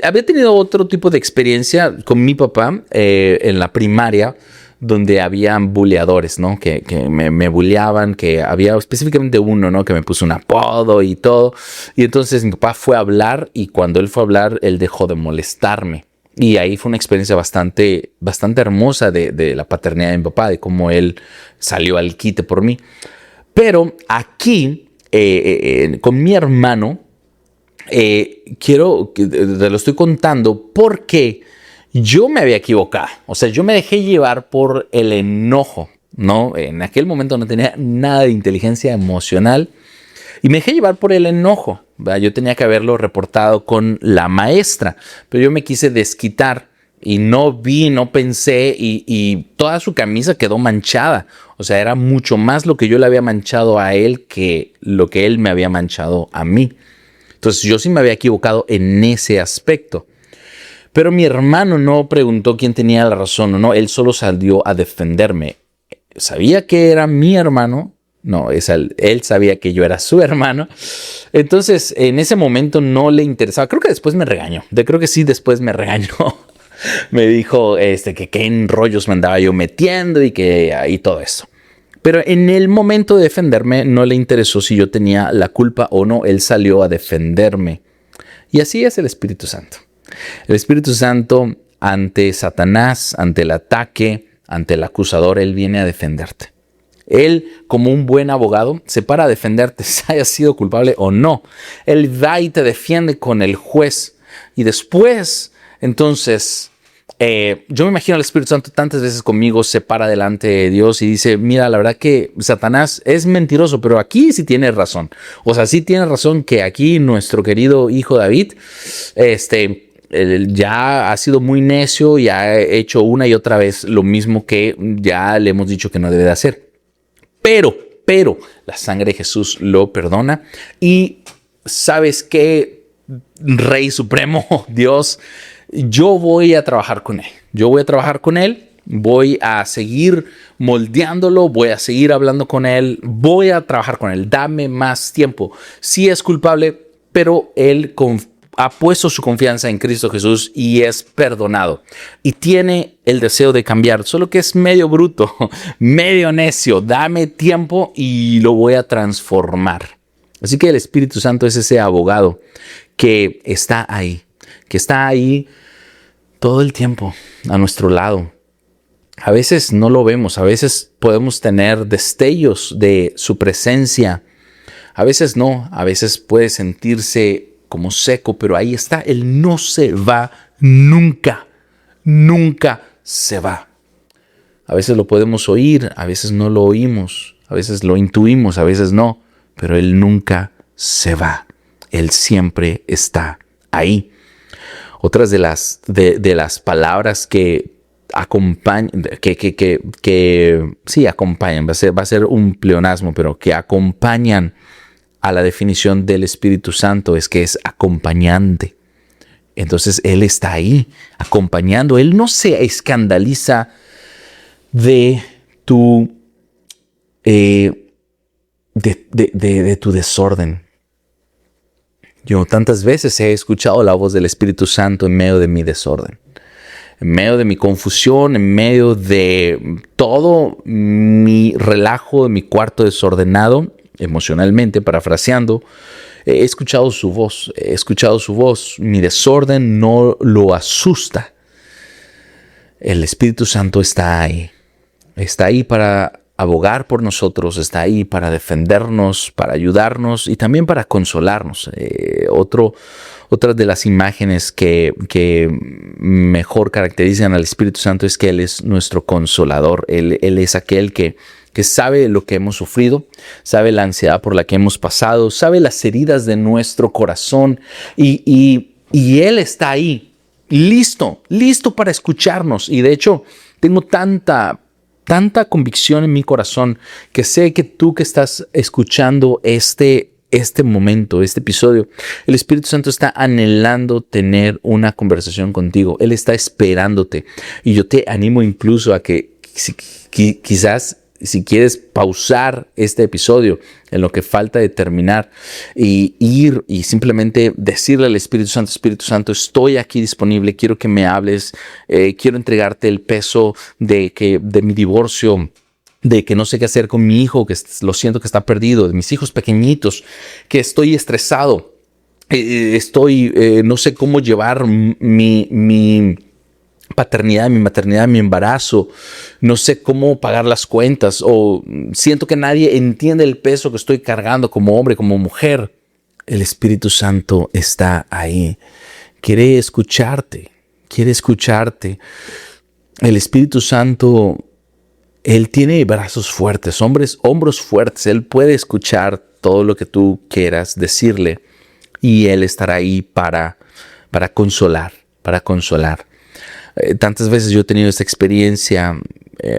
había tenido otro tipo de experiencia con mi papá en la primaria, donde habían buleadores, ¿no? Que me buleaban, que había específicamente uno, ¿no? Que me puso un apodo y todo. Y entonces mi papá fue a hablar y cuando él fue a hablar, él dejó de molestarme. Y ahí fue una experiencia bastante hermosa de la paternidad de mi papá, de cómo él salió al quite por mí. Pero aquí, con mi hermano, te lo estoy contando porque yo me había equivocado. Yo me dejé llevar por el enojo, ¿no? En aquel momento no tenía nada de inteligencia emocional y me dejé llevar por el enojo, ¿verdad? Yo tenía que haberlo reportado con la maestra, pero yo me quise desquitar y no pensé y toda su camisa quedó manchada. Era mucho más lo que yo le había manchado a él que lo que él me había manchado a mí. Entonces yo sí me había equivocado en ese aspecto. Pero mi hermano no preguntó quién tenía la razón o no, él solo salió a defenderme. Sabía que era mi hermano, no, él sabía que yo era su hermano. Entonces, en ese momento no le interesaba. Creo que después me regañó. Creo que sí, después me regañó. Me dijo que qué enrollos me andaba yo metiendo y todo eso. Pero en el momento de defenderme no le interesó si yo tenía la culpa o no. Él salió a defenderme. Y así es el Espíritu Santo. El Espíritu Santo ante Satanás, ante el ataque, ante el acusador, él viene a defenderte. Él, como un buen abogado, se para a defenderte, si hayas sido culpable o no. Él va y te defiende con el juez. Y después, entonces, yo me imagino al Espíritu Santo tantas veces conmigo se para delante de Dios y dice, mira, la verdad que Satanás es mentiroso, pero aquí sí tiene razón. O sea, sí tiene razón que aquí nuestro querido hijo David, él ya ha sido muy necio y ha hecho una y otra vez lo mismo que ya le hemos dicho que no debe de hacer. Pero la sangre de Jesús lo perdona. Y ¿sabes qué, Rey Supremo, Dios? Yo voy a trabajar con él. Voy a seguir moldeándolo, voy a seguir hablando con él, voy a trabajar con él. Dame más tiempo. Sí es culpable, pero él ha puesto su confianza en Cristo Jesús y es perdonado. Y tiene el deseo de cambiar, solo que es medio bruto, medio necio. Dame tiempo y lo voy a transformar. Así que el Espíritu Santo es ese abogado que está ahí todo el tiempo a nuestro lado. A veces no lo vemos, a veces podemos tener destellos de su presencia. A veces no, a veces puede sentirse como seco, pero ahí está. Él no se va nunca, nunca se va. A veces lo podemos oír, a veces no lo oímos, a veces lo intuimos, a veces no, pero Él nunca se va. Él siempre está ahí. Otras de las palabras que acompañan, sí acompañan, va a ser un pleonasmo, pero que acompañan a la definición del Espíritu Santo es que es acompañante. Entonces Él está ahí acompañando. Él no se escandaliza de tu desorden. Yo tantas veces he escuchado la voz del Espíritu Santo en medio de mi desorden, en medio de mi confusión, en medio de todo mi relajo, de mi cuarto desordenado, emocionalmente, parafraseando. He escuchado su voz. Mi desorden no lo asusta. El Espíritu Santo está ahí para abogar por nosotros, está ahí para defendernos, para ayudarnos y también para consolarnos. Otra de las imágenes que mejor caracterizan al Espíritu Santo es que Él es nuestro consolador. Él es aquel que sabe lo que hemos sufrido, sabe la ansiedad por la que hemos pasado, sabe las heridas de nuestro corazón y Él está ahí, listo para escucharnos. Y de hecho, tengo tanta convicción en mi corazón que sé que tú que estás escuchando este momento, este episodio, el Espíritu Santo está anhelando tener una conversación contigo. Él está esperándote. Y yo te animo incluso a que quizás si quieres pausar este episodio en lo que falta de terminar y ir y simplemente decirle al Espíritu Santo, estoy aquí disponible, quiero que me hables, quiero entregarte el peso de mi divorcio, de que no sé qué hacer con mi hijo, que lo siento que está perdido, de mis hijos pequeñitos, que estoy estresado, no sé cómo llevar mi paternidad, mi maternidad, mi embarazo, no sé cómo pagar las cuentas o siento que nadie entiende el peso que estoy cargando como hombre, como mujer. El Espíritu Santo está ahí, quiere escucharte. El Espíritu Santo, Él tiene brazos fuertes, hombros fuertes. Él puede escuchar todo lo que tú quieras decirle y Él estará ahí para consolar. Tantas veces yo he tenido esta experiencia.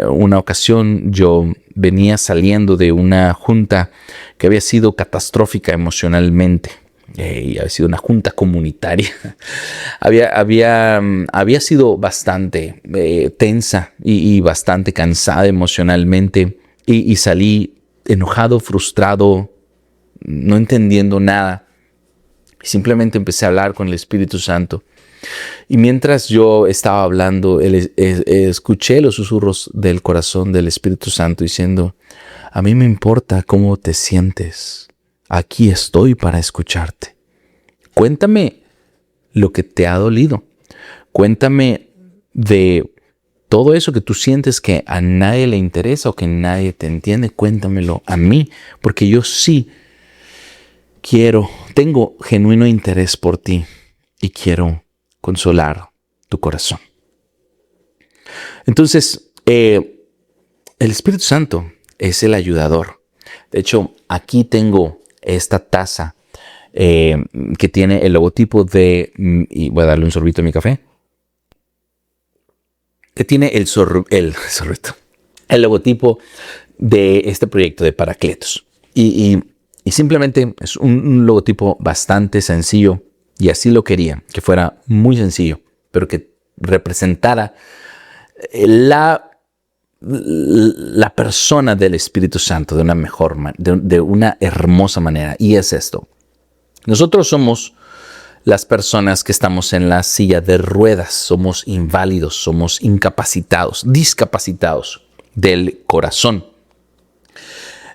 Una ocasión yo venía saliendo de una junta que había sido catastrófica emocionalmente. y había sido una junta comunitaria. había sido bastante tensa y bastante cansada emocionalmente y salí enojado, frustrado, no entendiendo nada. Simplemente empecé a hablar con el Espíritu Santo. Y mientras yo estaba hablando, escuché los susurros del corazón del Espíritu Santo diciendo: a mí me importa cómo te sientes. Aquí estoy para escucharte. Cuéntame lo que te ha dolido. Cuéntame de todo eso que tú sientes que a nadie le interesa o que nadie te entiende. Cuéntamelo a mí, porque yo sí tengo genuino interés por ti y quiero consolar tu corazón. Entonces, el Espíritu Santo es el ayudador. De hecho, aquí tengo esta taza que tiene el logotipo y voy a darle un sorbito a mi café, que tiene el logotipo de este proyecto de Paracletos. Y simplemente es un logotipo bastante sencillo, y así lo quería, que fuera muy sencillo, pero que representara la persona del Espíritu Santo de una hermosa manera. Y es esto: nosotros somos las personas que estamos en la silla de ruedas, somos inválidos, somos incapacitados, discapacitados del corazón.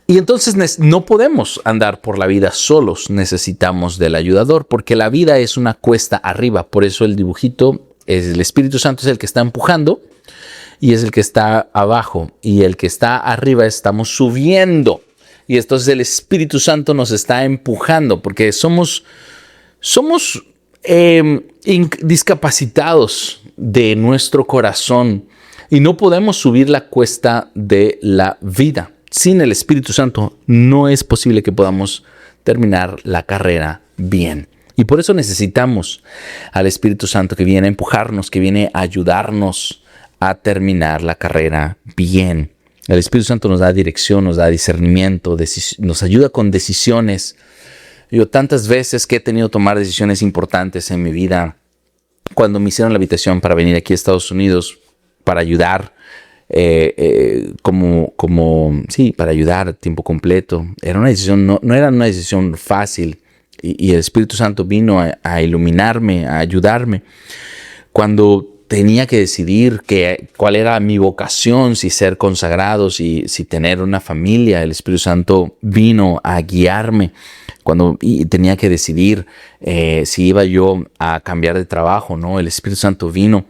Y entonces no podemos andar por la vida solos, necesitamos del ayudador, porque la vida es una cuesta arriba. Por eso el dibujito, el Espíritu Santo es el que está empujando y es el que está abajo, y el que está arriba estamos subiendo. Y entonces el Espíritu Santo nos está empujando porque somos discapacitados de nuestro corazón y no podemos subir la cuesta de la vida. Sin el Espíritu Santo no es posible que podamos terminar la carrera bien. Y por eso necesitamos al Espíritu Santo, que viene a empujarnos, que viene a ayudarnos a terminar la carrera bien. El Espíritu Santo nos da dirección, nos da discernimiento, nos ayuda con decisiones. Yo tantas veces que he tenido que tomar decisiones importantes en mi vida, cuando me hicieron la invitación para venir aquí a Estados Unidos para ayudar, para ayudar a tiempo completo, era una decisión, no era una decisión fácil, y el Espíritu Santo vino a iluminarme, a ayudarme. Cuando tenía que decidir cuál era mi vocación, si ser consagrado, si tener una familia, el Espíritu Santo vino a guiarme. Cuando tenía que decidir si iba yo a cambiar de trabajo, ¿no? El Espíritu Santo vino.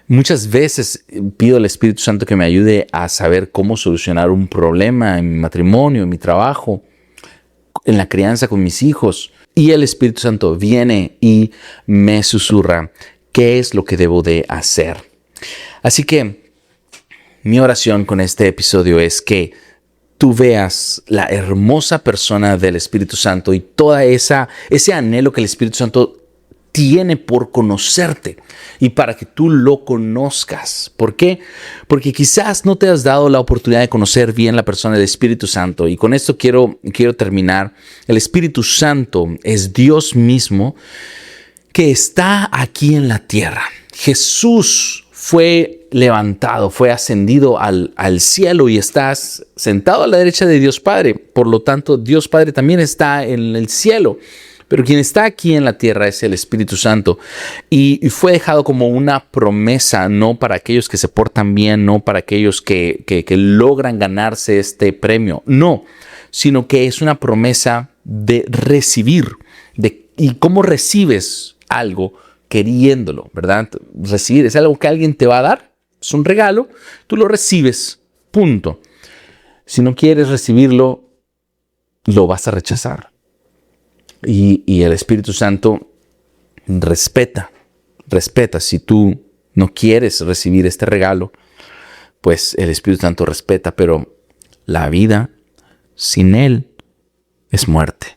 Muchas veces pido al Espíritu Santo que me ayude a saber cómo solucionar un problema en mi matrimonio, en mi trabajo, en la crianza con mis hijos. Y el Espíritu Santo viene y me susurra qué es lo que debo de hacer. Así que mi oración con este episodio es que tú veas la hermosa persona del Espíritu Santo y toda ese anhelo que el Espíritu Santo tiene por conocerte y para que tú lo conozcas. ¿Por qué? Porque quizás no te has dado la oportunidad de conocer bien la persona del Espíritu Santo. Y con esto quiero terminar. El Espíritu Santo es Dios mismo que está aquí en la tierra. Jesús fue levantado, fue ascendido al cielo y está sentado a la derecha de Dios Padre. Por lo tanto, Dios Padre también está en el cielo. Pero quien está aquí en la tierra es el Espíritu Santo. Y fue dejado como una promesa, no para aquellos que se portan bien, no para aquellos que logran ganarse este premio. No, sino que es una promesa de recibir. ¿Y cómo recibes algo? Queriéndolo, ¿verdad? Recibir es algo que alguien te va a dar. Es un regalo, tú lo recibes, punto. Si no quieres recibirlo, lo vas a rechazar. Y el Espíritu Santo respeta. Si tú no quieres recibir este regalo, pues el Espíritu Santo respeta, pero la vida sin Él es muerte.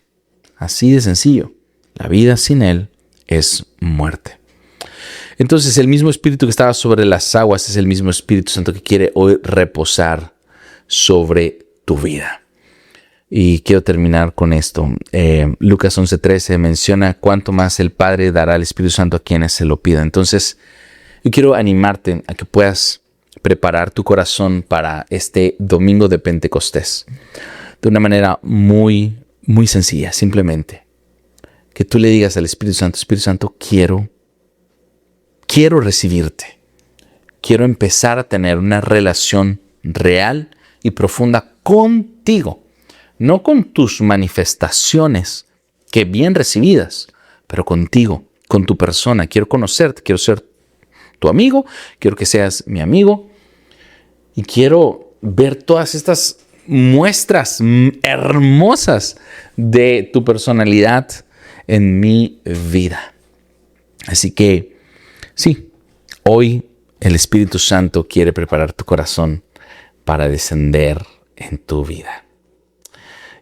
Así de sencillo. La vida sin Él es muerte. Entonces, el mismo Espíritu que estaba sobre las aguas es el mismo Espíritu Santo que quiere hoy reposar sobre tu vida. Y quiero terminar con esto. Lucas 11:13 menciona cuánto más el Padre dará al Espíritu Santo a quienes se lo pidan. Entonces, yo quiero animarte a que puedas preparar tu corazón para este domingo de Pentecostés de una manera muy, muy sencilla. Simplemente que tú le digas al Espíritu Santo, quiero recibirte. Quiero empezar a tener una relación real y profunda contigo. No con tus manifestaciones, que bien recibidas, pero contigo, con tu persona. Quiero conocerte, quiero ser tu amigo, quiero que seas mi amigo. Y quiero ver todas estas muestras hermosas de tu personalidad en mi vida. Así que, sí, hoy el Espíritu Santo quiere preparar tu corazón para descender en tu vida.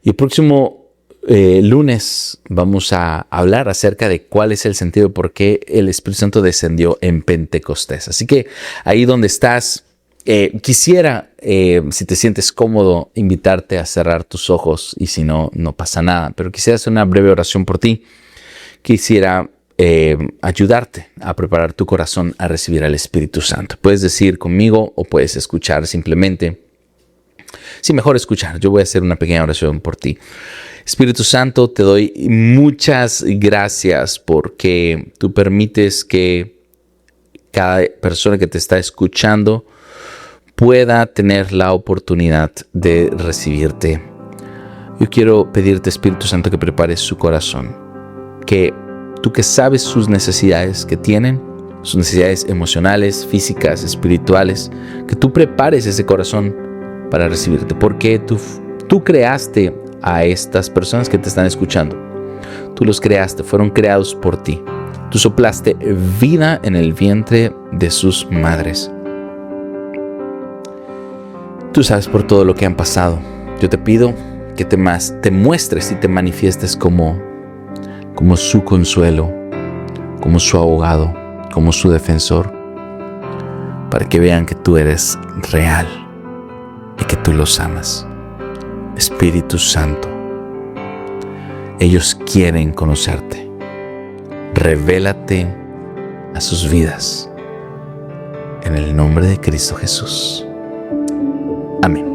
Y el próximo lunes vamos a hablar acerca de cuál es el sentido de por qué el Espíritu Santo descendió en Pentecostés. Así que ahí donde estás, quisiera, si te sientes cómodo, invitarte a cerrar tus ojos, y si no, no pasa nada. Pero quisiera hacer una breve oración por ti. Quisiera ayudarte a preparar tu corazón a recibir al Espíritu Santo. Puedes decir conmigo o puedes escuchar simplemente. Sí, mejor escuchar. Yo voy a hacer una pequeña oración por ti. Espíritu Santo, te doy muchas gracias porque tú permites que cada persona que te está escuchando pueda tener la oportunidad de recibirte. Yo quiero pedirte, Espíritu Santo, que prepares su corazón. Que tú, que sabes sus necesidades que tienen, sus necesidades emocionales, físicas, espirituales, que tú prepares ese corazón para recibirte, porque tú creaste a estas personas que te están escuchando. Tú los creaste, fueron creados por ti. Tú soplaste vida en el vientre de sus madres. Tú sabes por todo lo que han pasado. Yo te pido que te muestres y te manifiestes como su consuelo, como su abogado, como su defensor, para que vean que tú eres real y que tú los amas. Espíritu Santo, ellos quieren conocerte. Revélate a sus vidas. En el nombre de Cristo Jesús. Amén.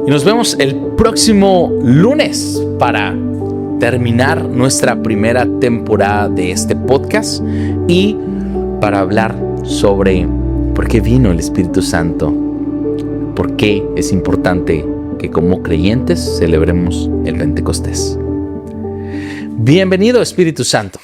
Y nos vemos el próximo lunes para terminar nuestra primera temporada de este podcast y para hablar sobre por qué vino el Espíritu Santo. ¿Por qué es importante que como creyentes celebremos el Pentecostés? Bienvenido, Espíritu Santo.